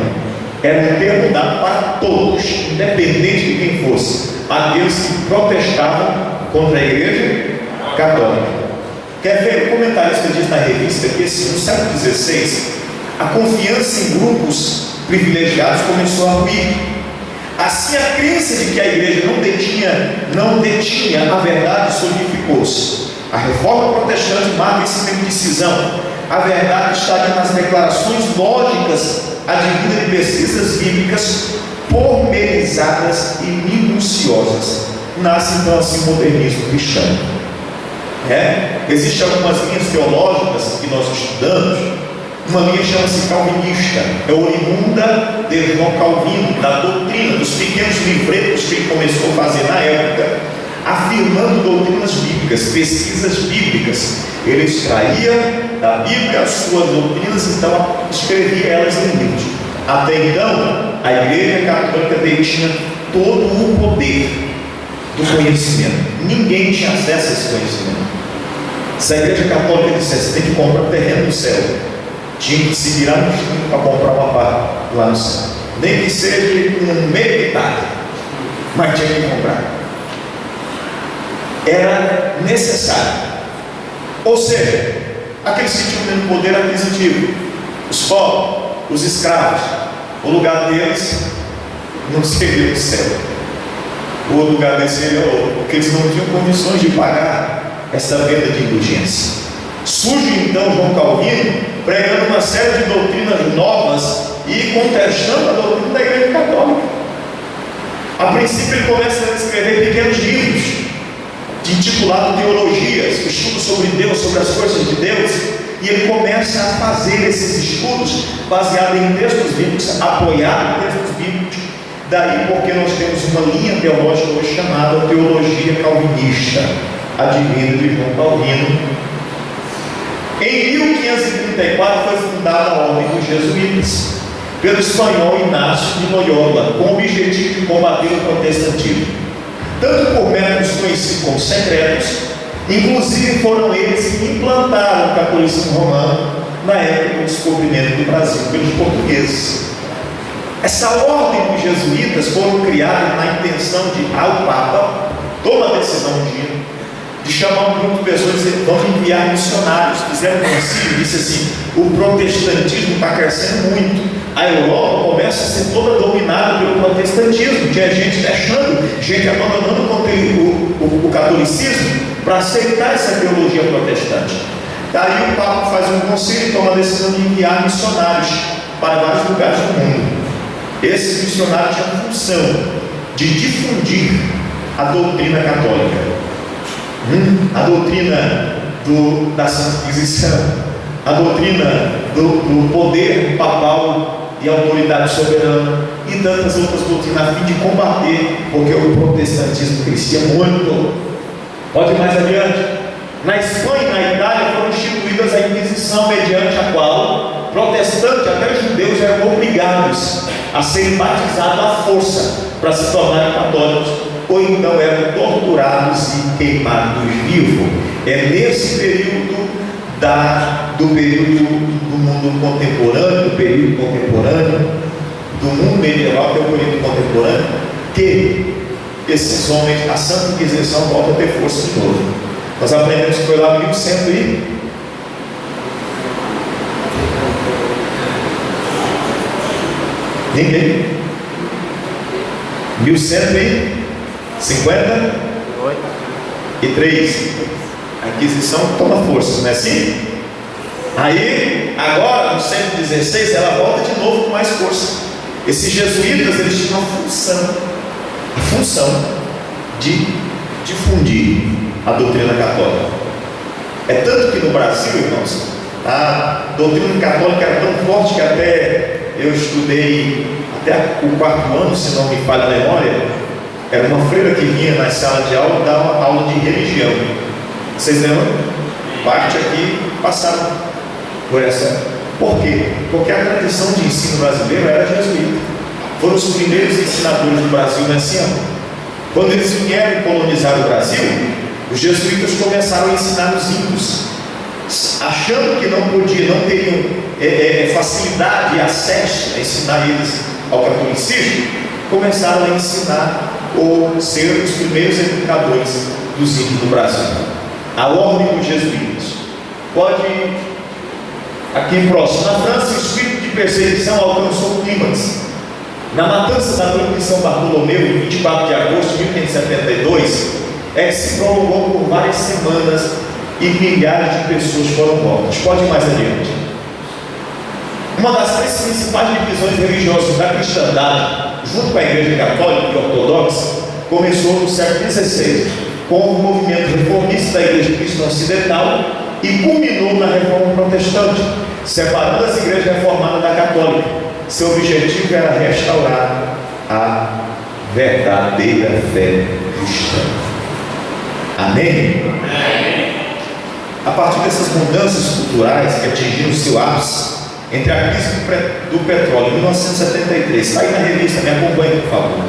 era um termo dado para todos, independente de quem fosse, aqueles que protestavam contra a Igreja Católica. Quer ver? O comentarista diz na revista que no século XVI a confiança em grupos privilegiados começou a ruir. Assim, a crença de que a igreja não detinha a verdade solidificou-se. A reforma protestante marca esse tempo de decisão. A verdade estaria nas declarações lógicas advindas de pesquisas bíblicas pormenorizadas e minuciosas. Nasce então assim o modernismo cristão. Existem algumas linhas teológicas que nós estudamos. Uma linha chama-se calvinista, é oriunda de João Calvino, da doutrina, dos pequenos livretos que ele começou a fazer na época, afirmando doutrinas bíblicas, pesquisas bíblicas. Ele extraía da Bíblia as suas doutrinas, então escrevia elas em livros. Até então, a Igreja Católica detinha todo o poder do conhecimento. Ninguém tinha acesso a esse conhecimento. Se a Igreja Católica dissesse: tem que comprar terreno no céu, tinha que se virar no chão para comprar uma parte lá no céu, nem que seja um meio hectare, mas tinha que comprar. Era necessário. Ou seja, aqueles que tinham menos poder aquisitivo, os pobres, os escravos, o lugar deles não seria o céu, o lugar deles seria outro, porque eles não tinham condições de pagar essa venda de indulgência. Surge então João Calvino pregando uma série de doutrinas novas e contestando a doutrina da Igreja Católica. A princípio ele começa a escrever pequenos livros intitulados Teologias, estudos sobre Deus, sobre as coisas de Deus, e ele começa a fazer esses estudos baseados em textos bíblicos, apoiados em textos bíblicos. Daí porque nós temos uma linha teológica hoje chamada Teologia Calvinista, advinda de João Calvino. Em 1534 foi fundada a Ordem dos Jesuítas pelo espanhol Inácio de Loyola, com o objetivo de combater o protestantismo, tanto por métodos conhecidos como secretos. Inclusive foram eles que implantaram o catolicismo romano na época do descobrimento do Brasil pelos portugueses. Essa ordem dos jesuítas foram criadas na intenção de o Papa toma a decisão um dia de chamar um grupo de pessoas e dizer: vamos enviar missionários. Fizeram um concílio, disse assim: o protestantismo está crescendo muito, a Europa começa a ser toda dominada pelo protestantismo, tinha gente deixando, gente abandonando o catolicismo para aceitar essa teologia protestante. Daí o Papa faz um concílio e toma a decisão de enviar missionários para vários lugares do mundo. Esses missionários tinham a função de difundir a doutrina católica, a doutrina da Santa Inquisição, a doutrina do poder papal e autoridade soberana e tantas outras doutrinas, a fim de combater, porque o protestantismo crescia muito. Pode ir mais adiante. Na Espanha e na Itália foram instituídas a Inquisição, mediante a qual protestantes, até judeus, eram obrigados a serem batizados à força para se tornarem católicos, ou então eram torturados e queimados vivos. É nesse período do mundo contemporâneo, do período contemporâneo, do mundo medieval, que é o período contemporâneo, que esses homens, a Santa Inquisição volta a ter força de novo. Nós aprendemos que foi lá em 1100 e... Ninguém? 1153. A Inquisição toma força, não é assim? Aí, agora, no século XVI, ela volta de novo com mais força. Esses jesuítas, eles tinham a função de difundir a doutrina católica. É tanto que no Brasil, irmãos, A doutrina católica era tão forte que até eu estudei até o 4º ano, se não me falha a memória. Era uma freira que vinha na sala de aula dar uma aula de religião. Vocês lembram? Parte aqui passaram por essa. Por quê? Porque a tradição de ensino brasileiro era jesuíta. Foram os primeiros ensinadores do Brasil nesse ano. Quando eles vieram colonizar o Brasil, os jesuítas começaram a ensinar os índios, achando que não teriam facilidade e acesso a ensinar eles ao catolicismo, começaram a ensinar ou ser os primeiros educadores dos índios do Brasil. A ordem dos jesuítas. Pode ir aqui próximo. Na França, o espírito de perseguição alcançou clímax. Na matança da Torre de São Bartolomeu, em 24 de agosto de 1572, que se prolongou por várias semanas e milhares de pessoas foram mortas. Pode ir mais adiante. Uma das 3 principais divisões religiosas da cristandade, junto com a Igreja Católica e Ortodoxa, começou no século XVI, com o movimento reformista da Igreja Cristã Ocidental e culminou na Reforma Protestante, separando as igrejas reformadas da Católica. Seu objetivo era restaurar a verdadeira fé cristã. Amém? Amém. A partir dessas mudanças culturais que atingiram seu ápice entre a crise do petróleo em 1973, está aí na revista, me acompanhe por favor,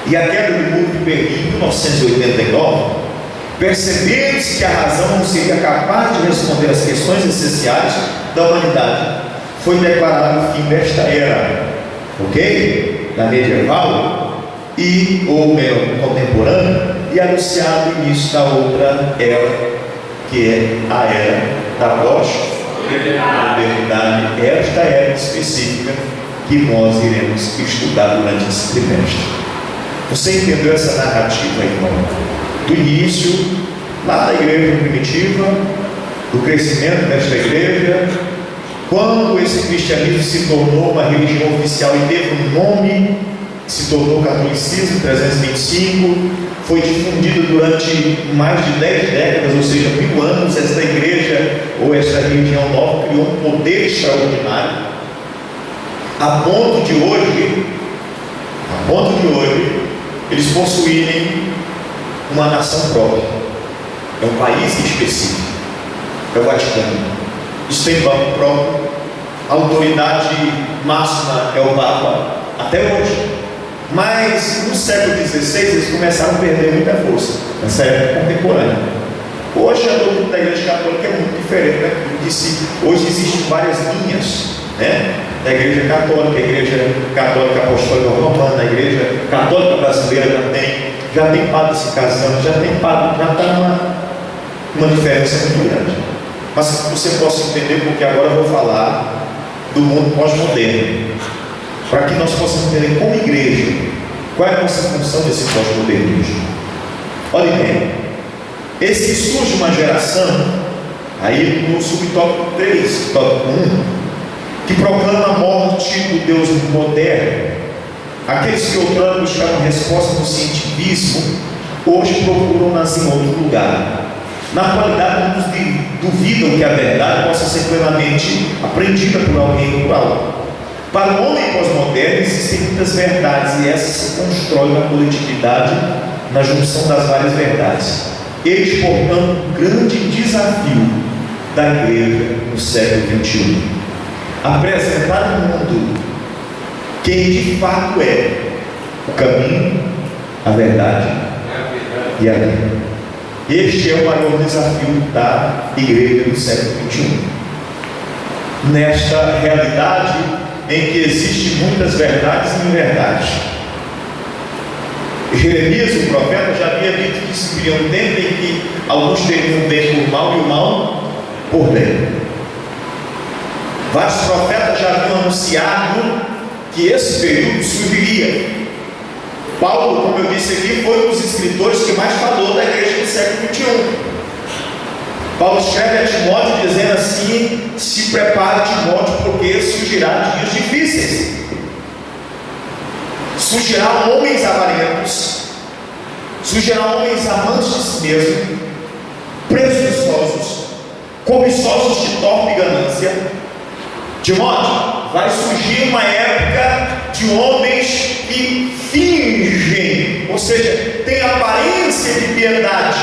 e a queda do muro de Berlim em 1989, percebendo-se que a razão não seria capaz de responder às questões essenciais da humanidade, foi declarado o fim desta era, ok? Da medieval ou contemporânea, e anunciado o início da outra era, que é a era da pós-modernidade, esta era específica que nós iremos estudar durante esse trimestre. Você entendeu essa narrativa, irmão? Do início, lá da igreja primitiva, do crescimento desta igreja, quando esse cristianismo se tornou uma religião oficial e teve um nome, se tornou catolicismo, 325, foi difundido durante mais de 10 décadas, ou seja, 1000 anos. Esta igreja ou esta religião nova criou um poder extraordinário, a ponto de hoje, eles possuírem uma nação própria. É um país específico, é o Vaticano. Isso tem banco próprio, a autoridade máxima é o Papa, até hoje. Mas no século XVI eles começaram a perder muita força, nessa época contemporânea. Hoje a doutrina da Igreja Católica é muito diferente, né? Hoje existem várias linhas, né? Da Igreja Católica, a Igreja Católica Apostólica Romana, a Igreja Católica Brasileira já tem padre se casando, já está uma diferença muito grande. Mas que você possa entender, porque agora eu vou falar do mundo pós-moderno, para que nós possamos entender como igreja qual é a nossa função desse pós-modernismo. Olhem bem, esse que surge uma geração, aí no subtópico 3, tópico 1, que proclama a morte do Deus moderno. Aqueles que outrora buscaram resposta no cientificismo, hoje procuram-nas em outro lugar. Na atualidade, muitos duvidam que a verdade possa ser plenamente aprendida por alguém rural. Para o homem pós-moderno existem muitas verdades, e essas se constroem na coletividade, na junção das várias verdades. Eis, portanto, um grande desafio da igreja no século XXI: apresentar ao mundo quem de fato é o caminho, a verdade e a vida. Este é o maior desafio da igreja do século XXI. Nesta realidade em que existem muitas verdades e inverdades. Jeremias, o profeta, já havia dito que se viria um tempo em que alguns teriam o bem por mal e o mal por bem. Vários profetas já haviam anunciado que esse período surgiria. Paulo, como eu disse aqui, foi um dos escritores que mais falou da igreja do século XXI. Paulo escreve a Timóteo dizendo assim: se prepare, Timóteo, porque surgirá dias difíceis. Surgirão homens avarentos, surgirão homens amantes de si mesmo, presunçosos, cobiçosos de torpe ganância. Timóteo, vai surgir uma época de homens que fingem, ou seja, tem aparência de piedade,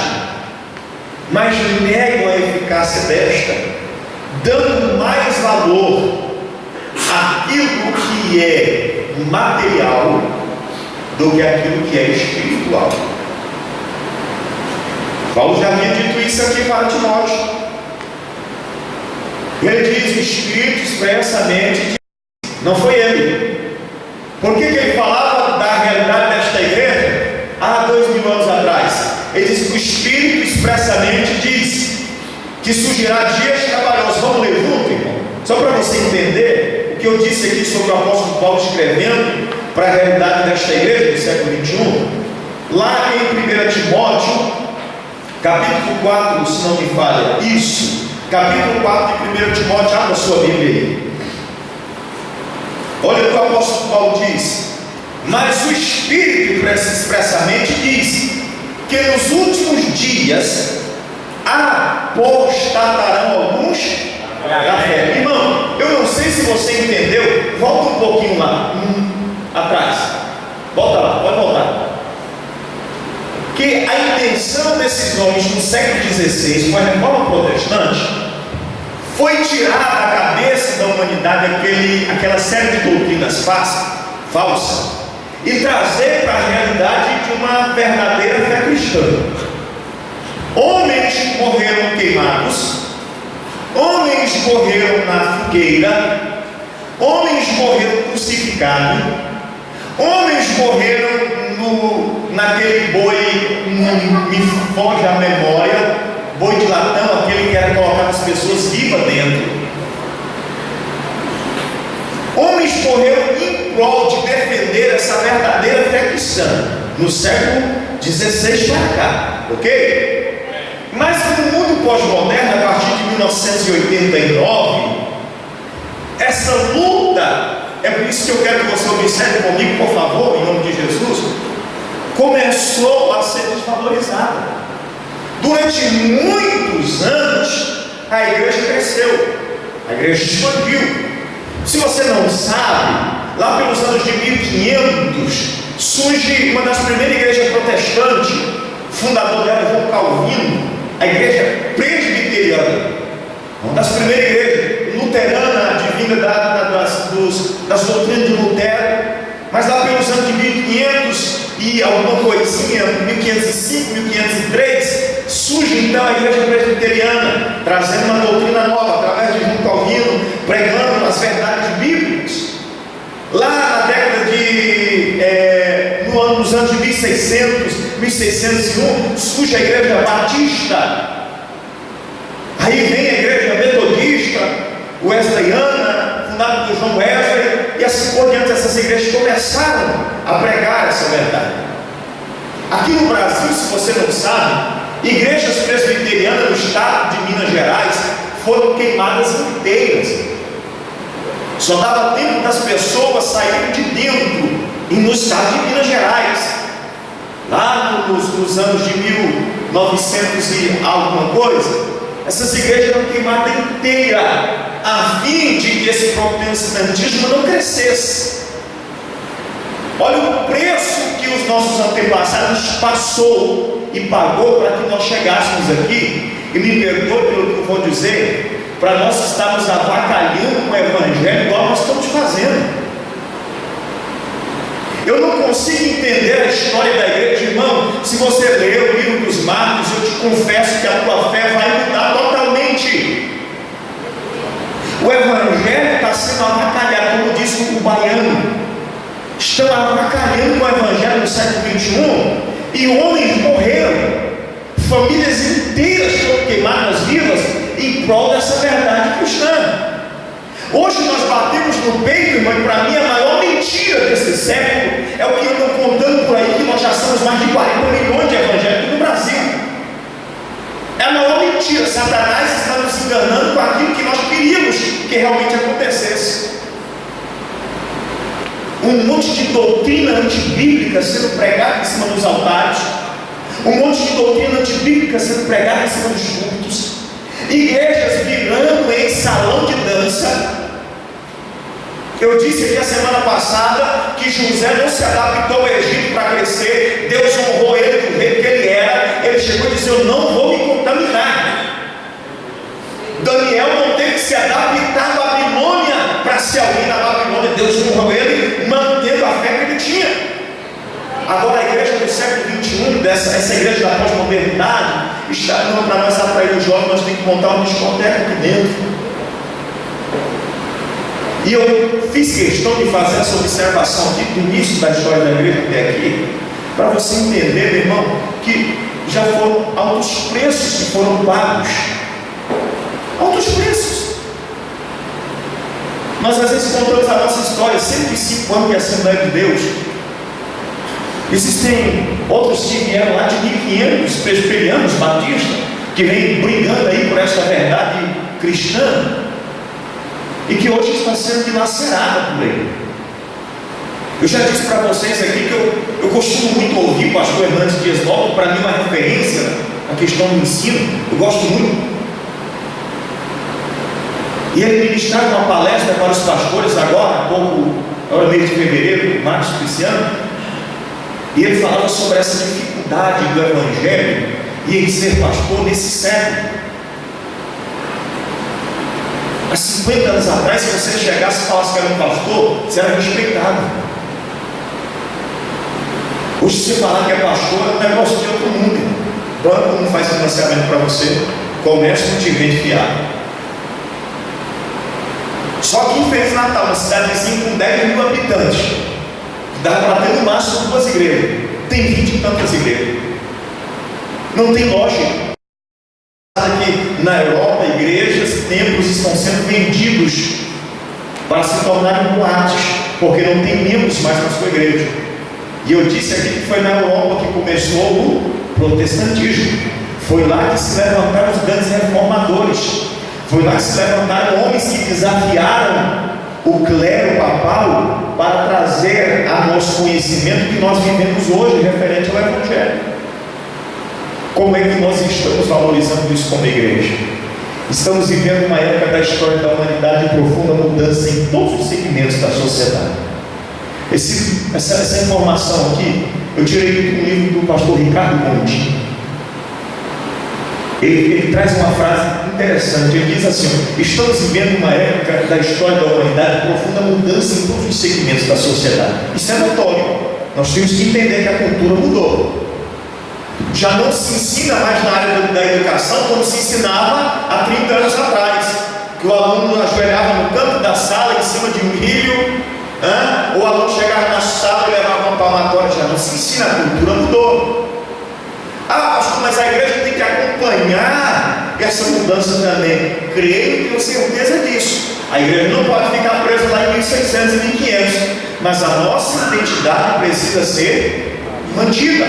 mas negam a eficácia desta, dando mais valor àquilo que é material do que aquilo que é espiritual. Paulo já havia dito isso aqui para Timóteo. Ele diz: o Espírito expressamente diz, não foi ele. Por que ele falava da realidade desta igreja há 2000 anos atrás? Ele diz que o Espírito expressamente diz que surgirá dias trabalhosos. Vamos ler junto, irmão? Só para você entender o que eu disse aqui sobre o apóstolo Paulo escrevendo para a realidade desta igreja do século XXI. Lá em 1 Timóteo, capítulo 4, se não me falha, isso, capítulo 4 de 1 Timóteo, abra a sua Bíblia aí. Olha o que o apóstolo Paulo diz: mas o Espírito expressamente diz que nos últimos dias apostatarão alguns da fé. Irmão, eu não sei se você entendeu, volta um pouquinho lá, atrás, volta lá, pode voltar. Que a intenção desses homens no século XVI, com a reforma protestante, foi tirar da cabeça da humanidade aquela série de doutrinas falsas e trazer para a realidade de uma verdadeira fé cristã. Homens morreram queimados, homens morreram na fogueira, homens morreram crucificados, homens morreram naquele boi, me foge a memória, boi de latão, aquele que era colocar as pessoas vivas dentro. Homens morreram em prol de defender essa verdadeira fé cristã no século XVI para cá, ok? Mas no mundo pós-moderno, a partir de 1989, essa luta, é por isso que eu quero que você observe comigo, por favor, em nome de Jesus, começou a ser desvalorizada. Durante muitos anos, a igreja cresceu, a igreja expandiu. Se você não sabe, lá pelos anos de 1500, surge uma das primeiras igrejas protestantes, o fundador dela, João Calvino, a igreja presbiteriana, uma das primeiras igrejas, luterana, advinda das doutrinas de Lutero. Mas lá pelos anos de 1500 e alguma coisinha, 1505, 1503, surge então a igreja presbiteriana, trazendo uma doutrina nova, através de João Calvino, pregando as verdades bíblicas. Lá na década nos anos de 1601, surge a igreja batista. Aí vem a igreja metodista, wesleyana, fundada por João Wesley, e assim por diante. Essas igrejas começaram a pregar essa verdade. Aqui no Brasil, se você não sabe, igrejas presbiterianas no estado de Minas Gerais foram queimadas inteiras. Só dava tempo das pessoas saírem de dentro, e no estado de Minas Gerais, lá nos anos de 1900 e alguma coisa, essas igrejas eram queimadas inteiras, a fim de que esse protestantismo não crescesse. Olha o preço que os nossos antepassados passou e pagou para que nós chegássemos aqui. E me perdoe pelo que eu vou dizer, para nós estarmos avacalhando com o evangelho igual nós estamos fazendo. Eu não consigo entender a história da igreja, irmão. Se você ler o livro dos Marcos, eu te confesso que a tua fé vai mudar totalmente. O evangelho está sendo avacalhado, como disse o baiano. Estão avacalhando com o evangelho no século XXI, e homens morreram, famílias inteiras foram queimadas vivas em prol dessa verdade cristã. Hoje nós batemos no peito, irmão, e para mim a maior mentira desse século é o que andam contando por aí, que nós já somos mais de 40 milhões de evangélicos no Brasil. É a maior mentira. Satanás está nos enganando com aquilo que nós queríamos que realmente acontecesse. Um monte de doutrina antibíblica sendo pregada em cima dos altares, um monte de doutrina antibíblica sendo pregada em cima dos cultos. igrejas virando em salão de dança. Eu disse aqui a semana passada que José não se adaptou ao Egito para crescer. Deus honrou ele do jeito que ele era. Ele chegou e disse: eu não vou me contaminar. Daniel não teve que se adaptar à Babilônia para ser alguém na Babilônia. Deus honrou ele, mantendo a fé que ele tinha. Agora a igreja do século XXI, essa igreja da pós-modernidade, está para nós atrair os jovens. Nós temos que montar uma discoteca aqui dentro. E eu fiz questão de fazer essa observação aqui do início da história da igreja até aqui, para você entender, meu irmão, que já foram altos preços que foram pagos. Altos preços. Nós às vezes contamos a nossa história, 105 anos de Assembleia de Deus. Existem outros que vieram lá de 1500, presbiterianos, batistas, que vêm brigando aí por esta verdade cristã, e que hoje está sendo dilacerada por ele. Eu já disse para vocês aqui que eu costumo muito ouvir o pastor Hernandes Dias Lopes, para mim uma referência na questão do ensino, eu gosto muito. E ele ministrava uma palestra para os pastores agora, há pouco, agora mês de fevereiro, março desse ano, e ele falava sobre essa dificuldade do evangelho e em ser pastor nesse século. Há 50 anos atrás, se você chegasse e falasse que era um pastor, você era respeitado. Hoje, se você falar que é pastor, é um negócio de outro mundo. Banco não faz financiamento para você, comércio não te vende fiado. Só que em Feliz Natal, uma cidadezinha com 10 mil habitantes, dá para ter no máximo 2 igrejas, tem 20 e tantas igrejas. Não tem lógica. Que na Europa, igrejas, templos estão sendo vendidos para se tornarem boates, porque não tem membros mais na sua igreja. E eu disse aqui que foi na Europa que começou o protestantismo. Foi lá que se levantaram os grandes reformadores. Foi lá que se levantaram homens que desafiaram o clero papal para trazer a nosso conhecimento que nós vivemos hoje referente ao Evangelho. Como é que nós estamos valorizando isso como igreja? Estamos vivendo uma época da história da humanidade de profunda mudança em todos os segmentos da sociedade. Essa informação aqui, eu tirei do livro do pastor Ricardo Conde. Ele traz uma frase interessante. Ele diz assim: estamos vivendo uma época da história da humanidade de profunda mudança em todos os segmentos da sociedade. Isso é notório. Nós temos que entender que a cultura mudou. Já não se ensina mais na área da educação como se ensinava há 30 anos atrás, que o aluno ajoelhava no canto da sala em cima de um rio, ou o aluno chegava na sala e levava uma palmatória. Já não se ensina, a cultura mudou. Pastor, mas a igreja tem que acompanhar essa mudança também. Creio e tenho certeza disso. A igreja não pode ficar presa lá em 1600 e 1500, mas a nossa identidade precisa ser mantida.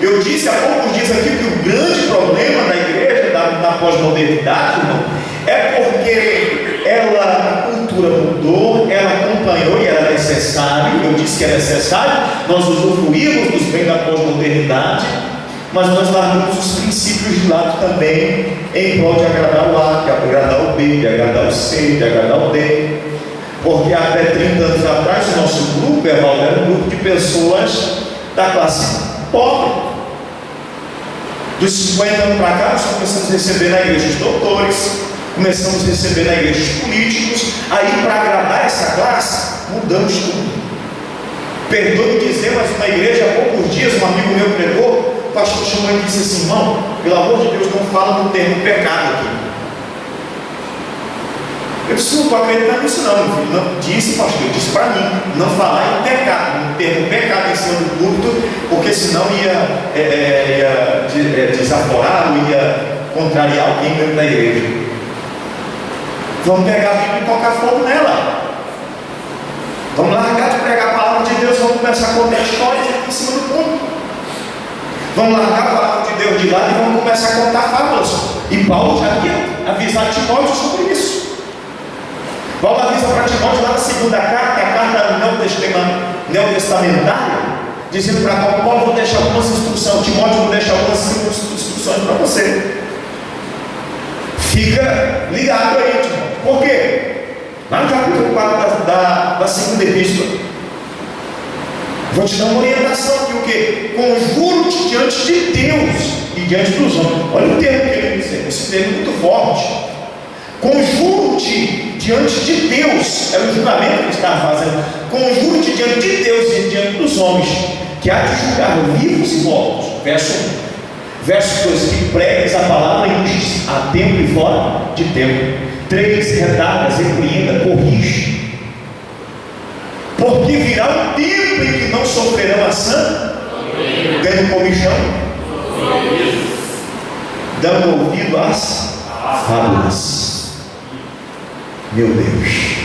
Eu disse há poucos dias aqui que o grande problema da igreja, da pós-modernidade, irmão, é porque a cultura mudou, ela acompanhou e era necessário. Eu disse que é necessário nós usufruímos dos bens da pós-modernidade, mas nós largamos os princípios de lado também, em prol de agradar o A, de agradar o B, de agradar o C, de agradar o D. Porque até 30 anos atrás, o nosso grupo, era um grupo de pessoas da classe pobre. Dos 50 anos para cá, nós começamos a receber na igreja os doutores, começamos a receber na igreja os políticos. Aí, para agradar essa classe, mudamos tudo. Perdoe-me dizer, mas uma igreja, há poucos dias, um amigo meu pregou, o pastor chamou e disse assim: irmão, pelo amor de Deus, não fala no termo pecado aqui. Eu disse: não estou acreditando nisso não, meu filho. Não, disse, pastor, disse para mim, não falar em pecado, no termo pecado em cima do púlpito, porque senão ia desaforar ou ia contrariar alguém dentro da igreja. Vamos pegar a Bíblia e tocar fogo nela. Vamos largar de pregar a palavra de Deus, vamos começar a contar histórias aqui em cima do ponto. Vamos largar a palavra de Deus de lado e vamos começar a contar fábulas. E Paulo já havia avisado Timóteo sobre isso. Paulo avisa para Timóteo lá na segunda carta, a carta neotestamentária, dizendo para Paulo: vou deixar algumas instruções, Timóteo, vou deixar algumas instruções para você. Fica ligado aí, irmão. Por quê? Lá no capítulo 4 da segunda epístola, vou te dar uma orientação aqui, o quê? Conjuro-te diante de Deus e diante dos homens. Olha o termo que ele diz, esse termo é muito forte. Conjuro-te diante de Deus, era o julgamento que ele estava fazendo. Conjuro-te diante de Deus e diante dos homens, que há de julgar vivos e mortos. Verso 1. Verso 2, que pregues a palavra em justiça, a tempo e fora de tempo. 3, redargas, repreenda, corrige. Porque virá um tempo em que não sofrerão ação, dando comichão, dando ouvido às fábulas. Meu Deus, isso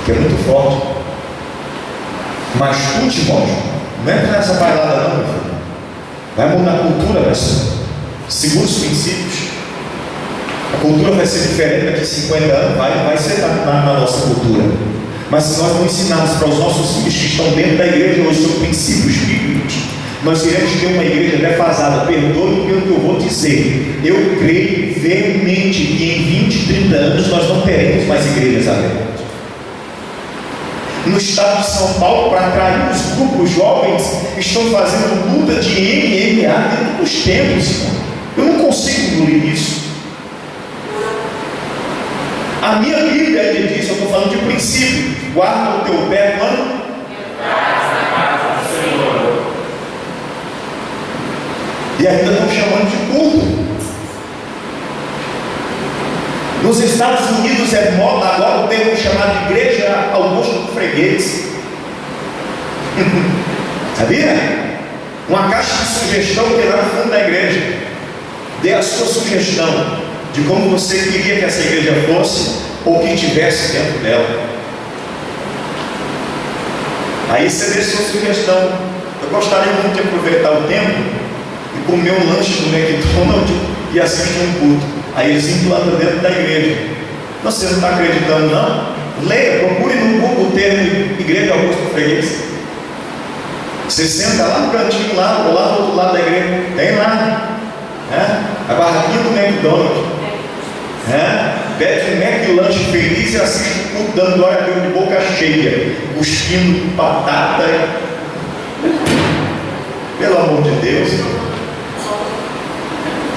aqui é muito forte. Mas tu, Timóteo, não entra nessa bailada não, meu filho. Vai mudar a cultura, pessoal. Segundo os princípios, a cultura vai ser diferente daqui a 50 anos, vai ser na nossa cultura. Mas se nós não ensinarmos para os nossos filhos que estão dentro da igreja hoje sobre princípios bíblicos, nós iremos ter uma igreja defasada. Perdoe pelo que eu vou dizer. Eu creio veemente que em 20, 30 anos nós não teremos mais igrejas abertas. No estado de São Paulo, para atrair os grupos jovens, estão fazendo luta de MMA dentro dos templos, irmão. Eu não consigo engolir isso. A minha Bíblia, ele diz, eu estou falando de princípio: guarda o teu pé quando e ainda estão chamando de culto. Nos Estados Unidos é moda agora o termo chamado de igreja Augusto do Freguês. Sabia? Uma caixa de sugestão que lá no fundo da igreja. Dê a sua sugestão de como você queria que essa igreja fosse ou que tivesse dentro dela. Aí você dê sua sugestão. Eu gostaria muito de aproveitar o tempo e comer um lanche no McDonald's e assistir um culto. Aí eles implantam dentro da igreja. Você não está acreditando não? Leia, procure no Google o termo Igreja Augusto Freguês. Você senta lá no cantinho, lá do outro lado da igreja, tem lá, né? A barraquinha do McDonald's, né? Pede um McLanche feliz e assiste o culto dando glória a Deus de boca cheia, cuspindo batata. Pelo amor de Deus.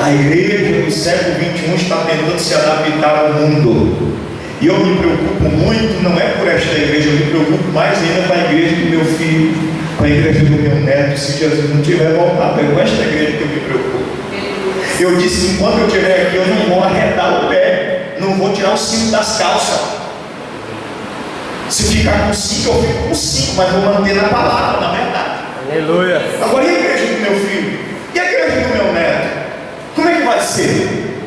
A igreja do século XXI está tentando se adaptar ao mundo. E eu me preocupo muito, não é por esta igreja, eu me preocupo mais ainda com a igreja do meu filho, com a igreja do meu neto. Se Jesus não tiver voltado, é com esta igreja que eu me preocupo. Eu disse que enquanto eu estiver aqui, eu não vou arredar o pé, não vou tirar o cinto das calças. Se ficar com 5, eu fico com 5, mas vou manter na palavra, na verdade. Aleluia. Agora, e a igreja do meu filho? E a igreja do meu neto? Como é que vai ser?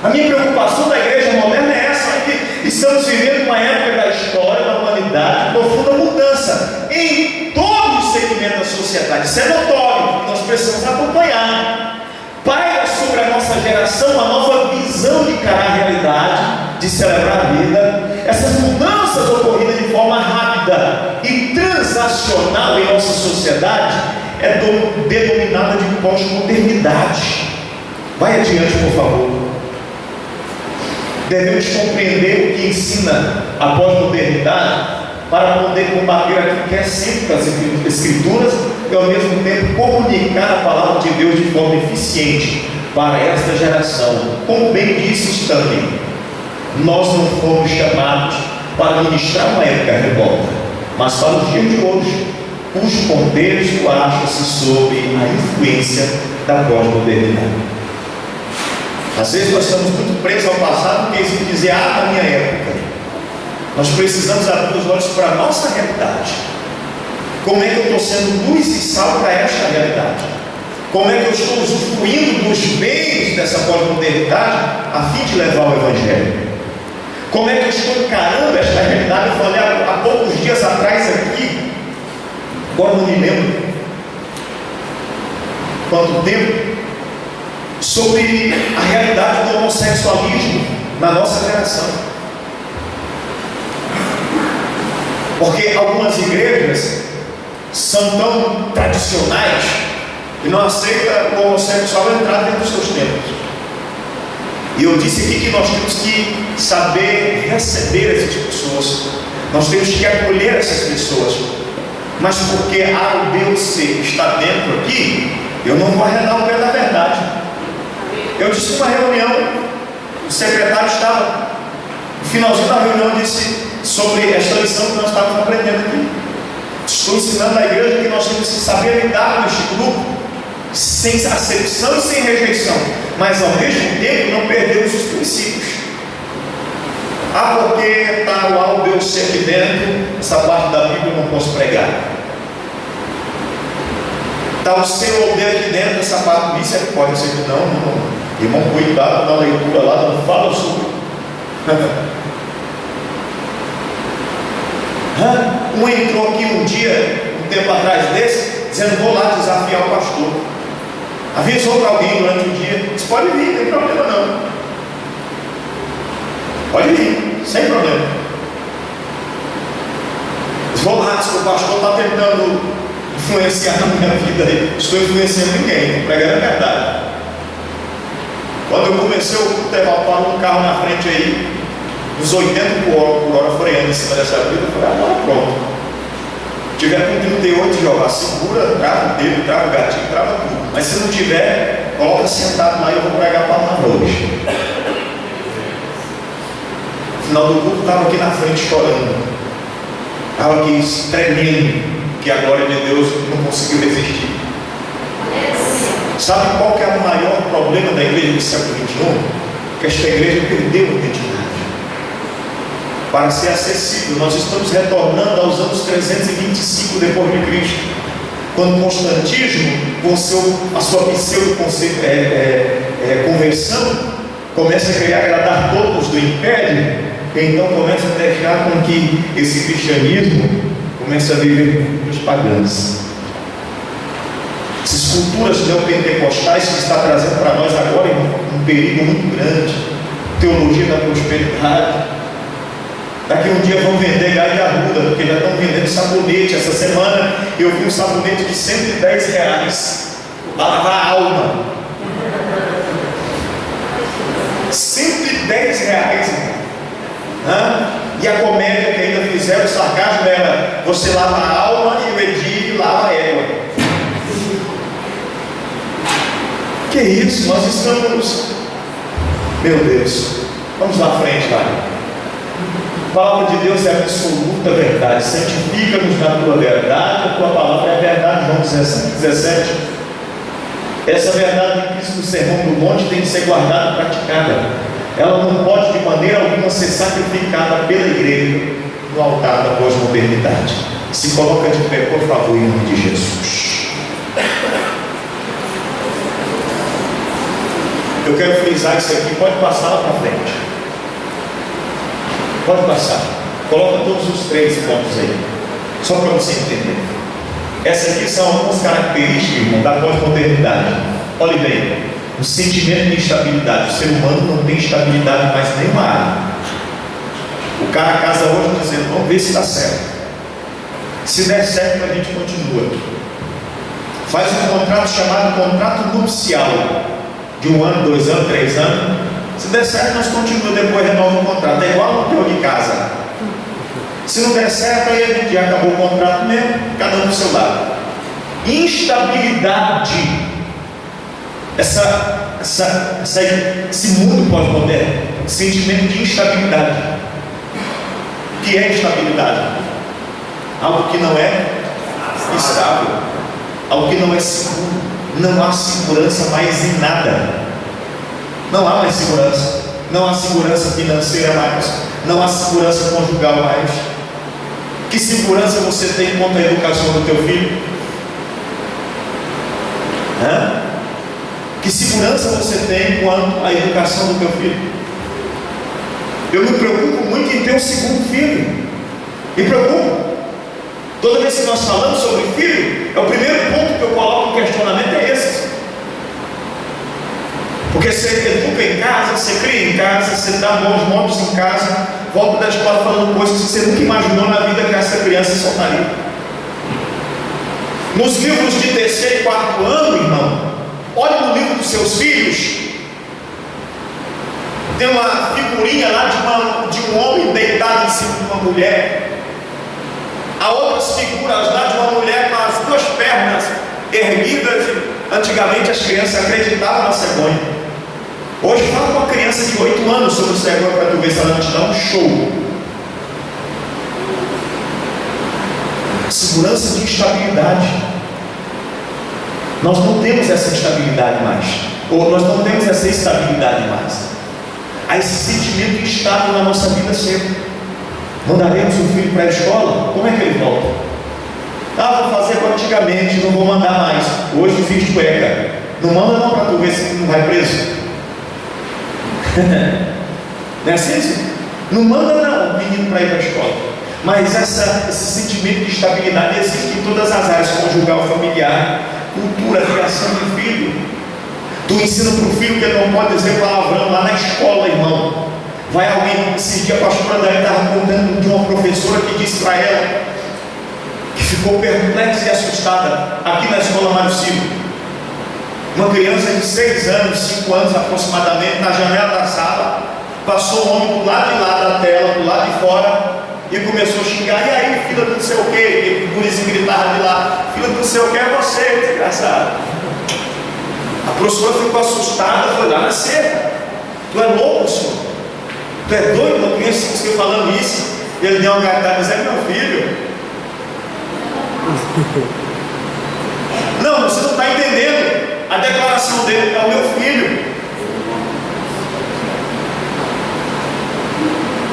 A minha preocupação da igreja moderna é essa, é que estamos vivendo uma época da história, da humanidade, de profunda mudança em todos os segmentos da sociedade. Isso é notório, nós precisamos acompanhar. Paira sobre a nossa geração uma nova visão de encarar a realidade, de celebrar a vida. Essas mudanças ocorridas de forma rápida e transacional em nossa sociedade é denominada de pós-modernidade. Vai adiante, por favor. Devemos compreender o que ensina a pós-modernidade para poder combater aquilo que é sempre das Escrituras e ao mesmo tempo comunicar a palavra de Deus de forma eficiente para esta geração. Como bem disse Stanley, nós não fomos chamados para ministrar uma época remota, mas para os dias de hoje, cujo contexto acha-se sob a influência da pós-modernidade. Às vezes nós estamos muito presos ao passado, porque isso dizer, na minha época. Nós precisamos abrir os olhos para a nossa realidade. Como é que eu estou sendo luz e sal para esta realidade? Como é que eu estou usufruindo dos bens dessa pós-modernidade a fim de levar o Evangelho? Como é que eu estou encarando esta realidade? Eu falei há poucos dias atrás aqui, agora não me lembro quanto tempo, sobre a realidade do homossexualismo na nossa geração. Porque algumas igrejas são tão tradicionais e não aceitam o homossexual entrar dentro dos seus templos. E eu disse aqui que nós temos que saber receber essas pessoas, nós temos que acolher essas pessoas, mas porque há o Deus que está dentro aqui, eu não vou arredar o pé da verdade. Eu disse numa reunião, o secretário estava, no finalzinho da reunião, disse sobre esta lição que nós estávamos aprendendo aqui. Estou ensinando na igreja que nós temos que saber lidar com este grupo, sem acepção e sem rejeição, mas ao mesmo tempo não perdermos os princípios. Porque está lá o Deus ser aqui dentro, essa parte da Bíblia eu não posso pregar. Está o seu ou aqui dentro, essa parte misericórdia, você diz, não. Irmão, cuidado na leitura lá, não fala sobre. Um entrou aqui um dia, um tempo atrás desse, dizendo, vou lá desafiar o pastor. Avisou para alguém durante o dia, disse, pode vir, não tem problema não. Pode vir, sem problema. Disse, vou lá, disse, o pastor está tentando influenciar na minha vida aí. Estou influenciando ninguém, estou pregando a verdade. Quando eu comecei o intervalo, parou um carro na frente aí, uns 80 por hora freando em cima dessa vida, eu falei, agora pronto. Se tiver com 38, joga, segura, trava o dedo, trava o gatinho, trava tudo. Mas se não tiver, coloca sentado lá e eu vou pregar a palavra hoje. No final do culto, estava aqui na frente chorando. Estava aqui tremendo, que a glória de Deus não conseguiu resistir. Sabe qual que é o maior problema da igreja do século XXI? Que esta igreja perdeu a identidade. Para ser acessível, nós estamos retornando aos anos 325 depois de Cristo, quando Constantismo, com a sua pseudo-conversão, começa a querer agradar todos do império, e então começa a deixar com que esse cristianismo comece a viver culturas pagãs. Essas culturas neopentecostais que está trazendo para nós agora um perigo muito grande, teologia da prosperidade. Daqui um dia vão vender galho de arruda, porque já estão vendendo sabonete. Essa semana eu vi um sabonete de R$110 para lavar a alma. R$110. E a comédia que ainda fizeram, o sarcasmo era: você lava a alma e o Edir lava a égua. Que isso? Nós estamos, meu Deus, vamos lá à frente, vai. A palavra de Deus é a absoluta verdade. Santifica-nos na tua verdade. A tua palavra é a verdade. João 17. Essa verdade que Cristo no Sermão do Monte tem que ser guardada e praticada. Ela não pode de maneira alguma ser sacrificada pela igreja no altar da pós-modernidade. Se coloca de pé, por favor, em nome de Jesus. Eu quero frisar isso aqui. Pode passar lá para frente. Pode passar. Coloca todos os 3 pontos aí, só para você entender. Essas aqui são algumas características, irmão, da pós-modernidade. Olhe bem, o sentimento de instabilidade. O ser humano não tem estabilidade em mais nenhuma área. O cara casa hoje dizendo, vamos ver se dá certo. Se der certo, a gente continua. Faz um contrato chamado contrato nupcial, de 1 ano, 2 anos, 3 anos. Se der certo, nós continuamos, depois renova o contrato. É igual no teu de casa. Se não der certo, aí a gente já acabou o contrato mesmo, cada um do seu lado. Instabilidade. Esse mundo pós-moderno, sentimento de instabilidade. O que é instabilidade? Algo que não é estável, algo que não é seguro. Não há segurança mais em nada. Não há mais segurança. Não há segurança financeira mais. Não há segurança conjugal mais. Que segurança você tem quanto à educação do teu filho? Que segurança você tem quanto à educação do teu filho? Eu me preocupo muito em ter um segundo filho. Me preocupo. Toda vez que nós falamos sobre filho, é o primeiro ponto que eu coloco no questionamento, é esse. Porque você educa em casa, você cria em casa, você dá bons modos em casa, volta da escola falando coisas que você nunca imaginou na vida que essa criança soltaria. Nos livros de 3º e 4º ano, irmão, olhe no livro dos seus filhos. Tem uma figurinha lá de um homem deitado em cima de uma mulher. Há outras figuras lá de uma mulher com as duas pernas erguidas. Antigamente as crianças acreditavam na cegonha. Hoje fala com uma criança de 8 anos sobre cegonha para tu ver se ela não te dá um show. Segurança de estabilidade. Nós não temos essa estabilidade mais. Ou nós não temos essa estabilidade mais. Há esse sentimento instável na nossa vida sempre. Mandaremos o filho para a escola? Como é que ele volta? Vou fazer como antigamente, não vou mandar mais. Hoje fiz cueca. Não manda não para tu ver se ele não vai preso. Não é assim? Não manda não o menino para ir para a escola. Mas esse sentimento de estabilidade existe em todas as áreas, conjugal, familiar, cultura, criação de filho. Tu ensina para o filho que ele não pode dizer palavrão lá na escola, irmão. Vai alguém, esses dias a pastora Dani estava contando de uma professora que disse para ela que ficou perplexa e assustada aqui na escola Mário Silva. Uma criança de 6 anos, 5 anos aproximadamente, na janela da sala, passou um homem do lado de lá da tela, do lado de fora, e começou a xingar. E aí, filha do não sei o que, e o gurizinho gritava de lá: filha do não sei o que é você, desgraçado. A professora ficou assustada, foi lá na cerca. Tu é louco, senhor? Tu é doido? Uma criança que você falando isso? E ele deu uma gargalhada, mas é meu filho. Não, você não está entendendo. A declaração dele é o meu filho.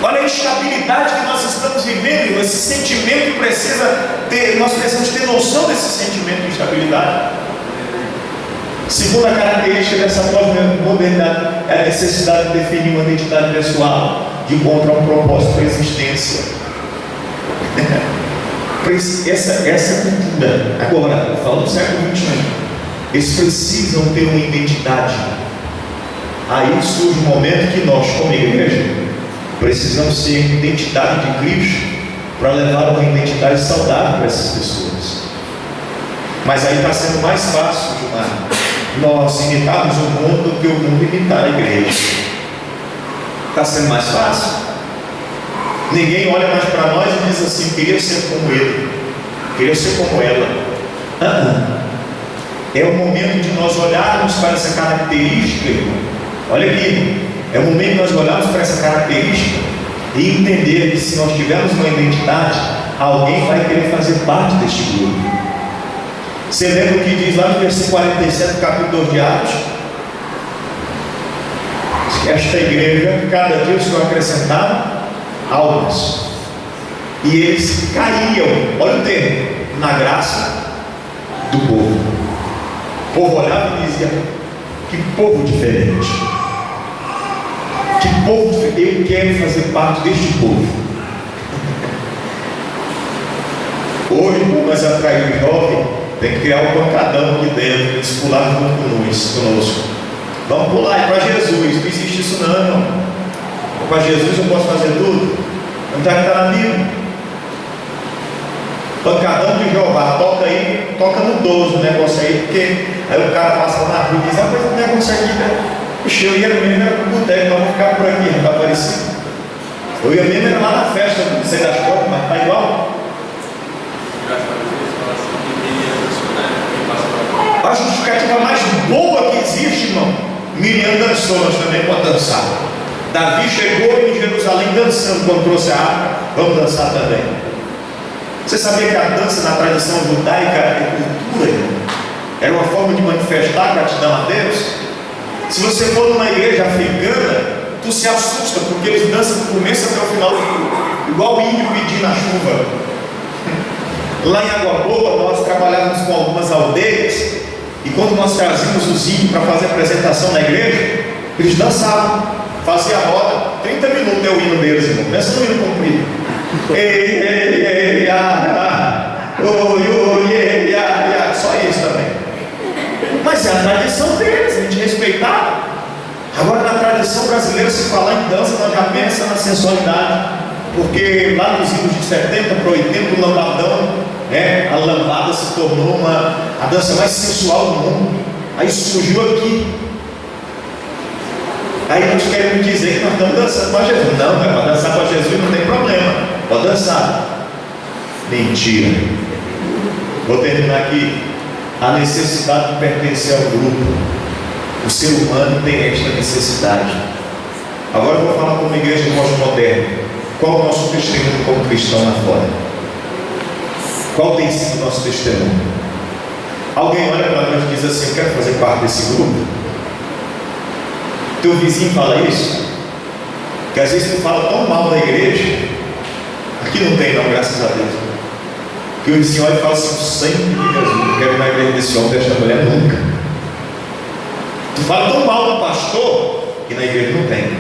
Olha a instabilidade que nós estamos vivendo, esse sentimento que precisa ter, nós precisamos ter noção desse sentimento de instabilidade. Segunda característica dessa pós-modernidade é a necessidade de definir uma identidade pessoal, de encontrar um propósito para a existência. Essa cultura, agora, eu falo do século XXI, eles precisam ter uma identidade. Aí surge um momento que nós, como igreja, precisamos ter identidade de Cristo para levar uma identidade saudável para essas pessoas. Mas aí está sendo mais fácil, Gilmar, nós imitarmos o mundo do que o mundo imitar a igreja. Está sendo mais fácil. Ninguém olha mais para nós e diz assim: queria ser como ele, queria ser como ela. É o momento de nós olharmos para essa característica, irmão. Olha aqui, é o momento de nós olharmos para essa característica e entender que se nós tivermos uma identidade, alguém vai querer fazer parte deste grupo. Você lembra o que diz lá no versículo 47 do capítulo 2 de Atos? Esta igreja, cada dia o Senhor acrescentava almas, e eles caíam, olha o termo, na graça do povo. O povo olhava e dizia: que povo diferente, que povo diferente, eu quero fazer parte deste povo. Hoje, para nós atrair o jovem, tem que criar um pancadão aqui dentro, eles pular junto conosco. Vamos pular, é para Jesus. Não existe isso não, irmão. Para Jesus eu posso fazer tudo. Não está na Bíblia. Pancadão de Jeová, toca aí, toca no 12 o negócio aí, porque aí o cara passa lá na rua e diz: mas o negócio aqui, né? Puxa, eu ia mesmo, era pro boteco, vamos ficar por aqui, não está aparecendo. Eu ia mesmo lá na festa, não sei das coisas, mas está igual. A justificativa mais boa que existe, irmão: Miriam dançou, nós também podemos dançar. Davi chegou em Jerusalém dançando quando trouxe a arca, vamos dançar também. Você sabia que a dança na tradição judaica é cultura, irmão? Era uma forma de manifestar a gratidão a Deus. Se você for numa igreja africana, tu se assusta, porque eles dançam do começo até o final do culto, igual o índio pedindo a chuva. Lá em Água Boa, nós trabalhávamos com algumas aldeias, e quando nós trazíamos os índios para fazer a apresentação na igreja, eles dançavam, faziam a roda, 30 minutos é o hino deles, irmão. Pensa no hino comprido. Só isso também. Mas é a tradição deles, a gente respeitava. Agora, na tradição brasileira, se falar em dança, nós já pensa na sensualidade, porque lá nos anos de 70 para 80, o lambadão, a lambada se tornou a dança mais sensual do mundo. Aí surgiu aqui. Aí eles querem me dizer que nós estamos dançando para Jesus. Não, para dançar para Jesus não tem problema. Pode dançar. Mentira. Vou terminar aqui. A necessidade de pertencer ao grupo. O ser humano tem esta necessidade. Agora eu vou falar como igreja pós-moderna. Qual o nosso testemunho como cristão lá fora? Qual tem sido o nosso testemunho? Alguém olha para nós e diz assim: eu quero fazer parte desse grupo. Teu vizinho fala isso? Que às vezes tu fala tão mal da igreja. Aqui não tem não, graças a Deus. Que o vizinho olha e fala assim: o sangue de Jesus, não quero ir na igreja desse homem, desta mulher nunca. Tu fala tão mal do pastor, que na igreja não tem.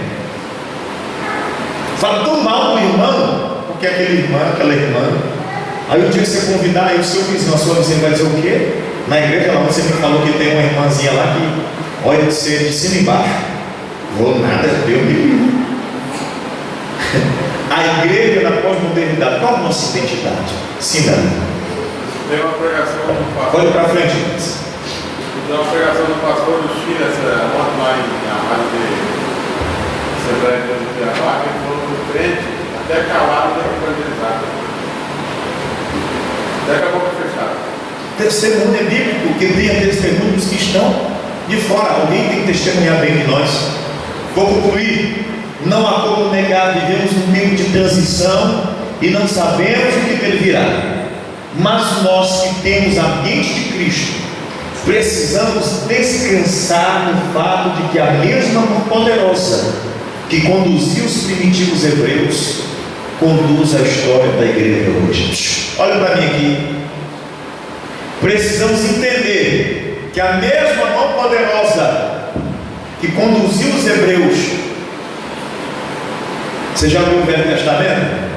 Fala tão mal do irmão, porque aquele irmão, aquela irmã. Aí o dia que você convidar aí o seu vizinho, a sua vizinha vai dizer o quê? Na igreja lá você me falou que tem uma irmãzinha lá que olha de ser de cima e embaixo. Vou nada, Deus me livre. A igreja na pós-modernidade, qual a nossa identidade? Sim, Davi. Tem uma pregação do pastor. Olha para frente. Tem uma pregação do pastor do Chile, essa ontem lá na rádio de Assembleia de Deus de Cuiabá, que ele falou do crente, até calado, até evangelizado. Daqui a pouco fechado. Testemunho é bíblico, que tenha testemunhos que estão de fora. Alguém tem que testemunhar bem de nós. Vou concluir. Não há como negar, vivemos num tempo de transição e não sabemos o que dele virá. Mas nós que temos a mente de Cristo, precisamos descansar no fato de que a mesma mão poderosa que conduziu os primitivos hebreus conduz a história da igreja hoje. Olha para mim aqui. Precisamos entender que a mesma mão poderosa que conduziu os hebreus. Você já viu o Velho Testamento?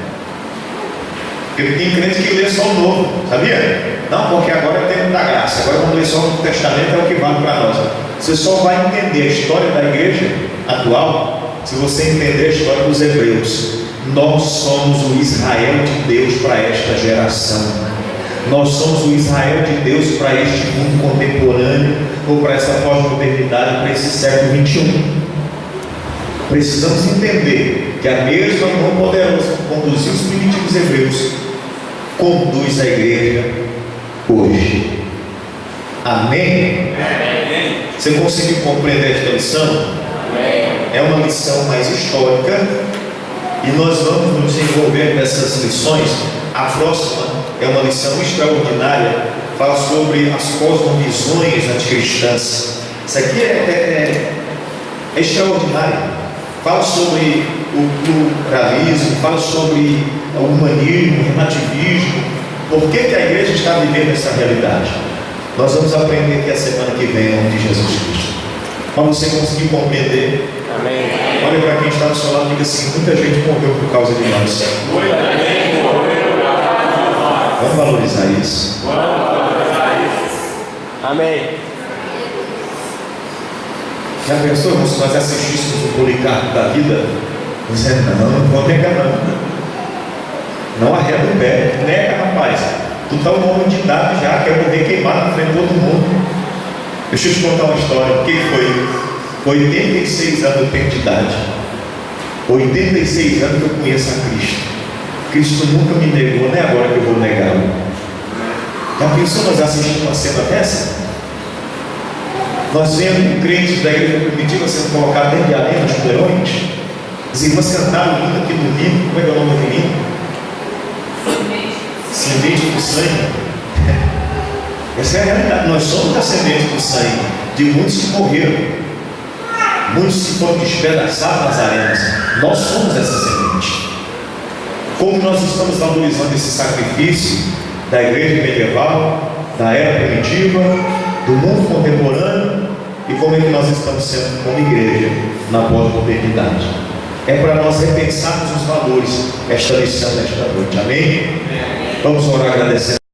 Porque tem crente que lê só o Novo, sabia? Não, porque agora é tempo da graça. Agora vamos ler só o Novo Testamento, é o que vale para nós. Você só vai entender a história da igreja atual se você entender a história dos hebreus. Nós somos o Israel de Deus para esta geração. Nós somos o Israel de Deus para este mundo contemporâneo, ou para essa pós-modernidade, para esse século 21. Precisamos entender que a mesma mão poderosa que conduziu os primitivos hebreus conduz a igreja hoje. Amém? Amém. Você conseguiu compreender esta lição? Amém. É uma lição mais histórica e nós vamos nos envolver nessas lições. A próxima é uma lição extraordinária, fala sobre as cosmovisões anticristãs. Isso aqui é extraordinário. Fala sobre o pluralismo, fala sobre o humanismo, o relativismo. Por que a igreja está vivendo essa realidade? Nós vamos aprender aqui a semana que vem, em nome de Jesus Cristo. Para você conseguir compreender. Amém. Olha para quem está do seu lado e diga assim: muita gente morreu por causa de nós. Vamos valorizar isso. Amém. Já pensou se nós assistíssemos o Policarpo da vida? Dizendo: não vou negar não arreda o pé, nega, rapaz. Tu está um homem de idade já, quer morrer queimado na frente de todo mundo. Deixa eu te contar uma história. O que foi? 86 anos eu tenho de idade. 86 anos que eu conheço a Cristo. Cristo nunca me negou, nem agora que eu vou negá-lo. Já pensou nós assistimos uma cena dessa? Nós vemos crentes da igreja primitiva sendo colocados dentro de areia nos leões. As irmãs cantaram lindo aqui no livro. Como é que é o nome daquele livro? Semente do sangue. Essa é a realidade. Nós somos descendentes do sangue de muitos que morreram, muitos que foram despedaçados nas arenas. Nós somos essa semente. Como nós estamos valorizando esse sacrifício da igreja medieval, da era primitiva, do mundo contemporâneo, e como é que nós estamos sendo como igreja na pós-modernidade? É para nós repensarmos os valores, esta lição desta noite. Amém? Vamos orar agradecendo.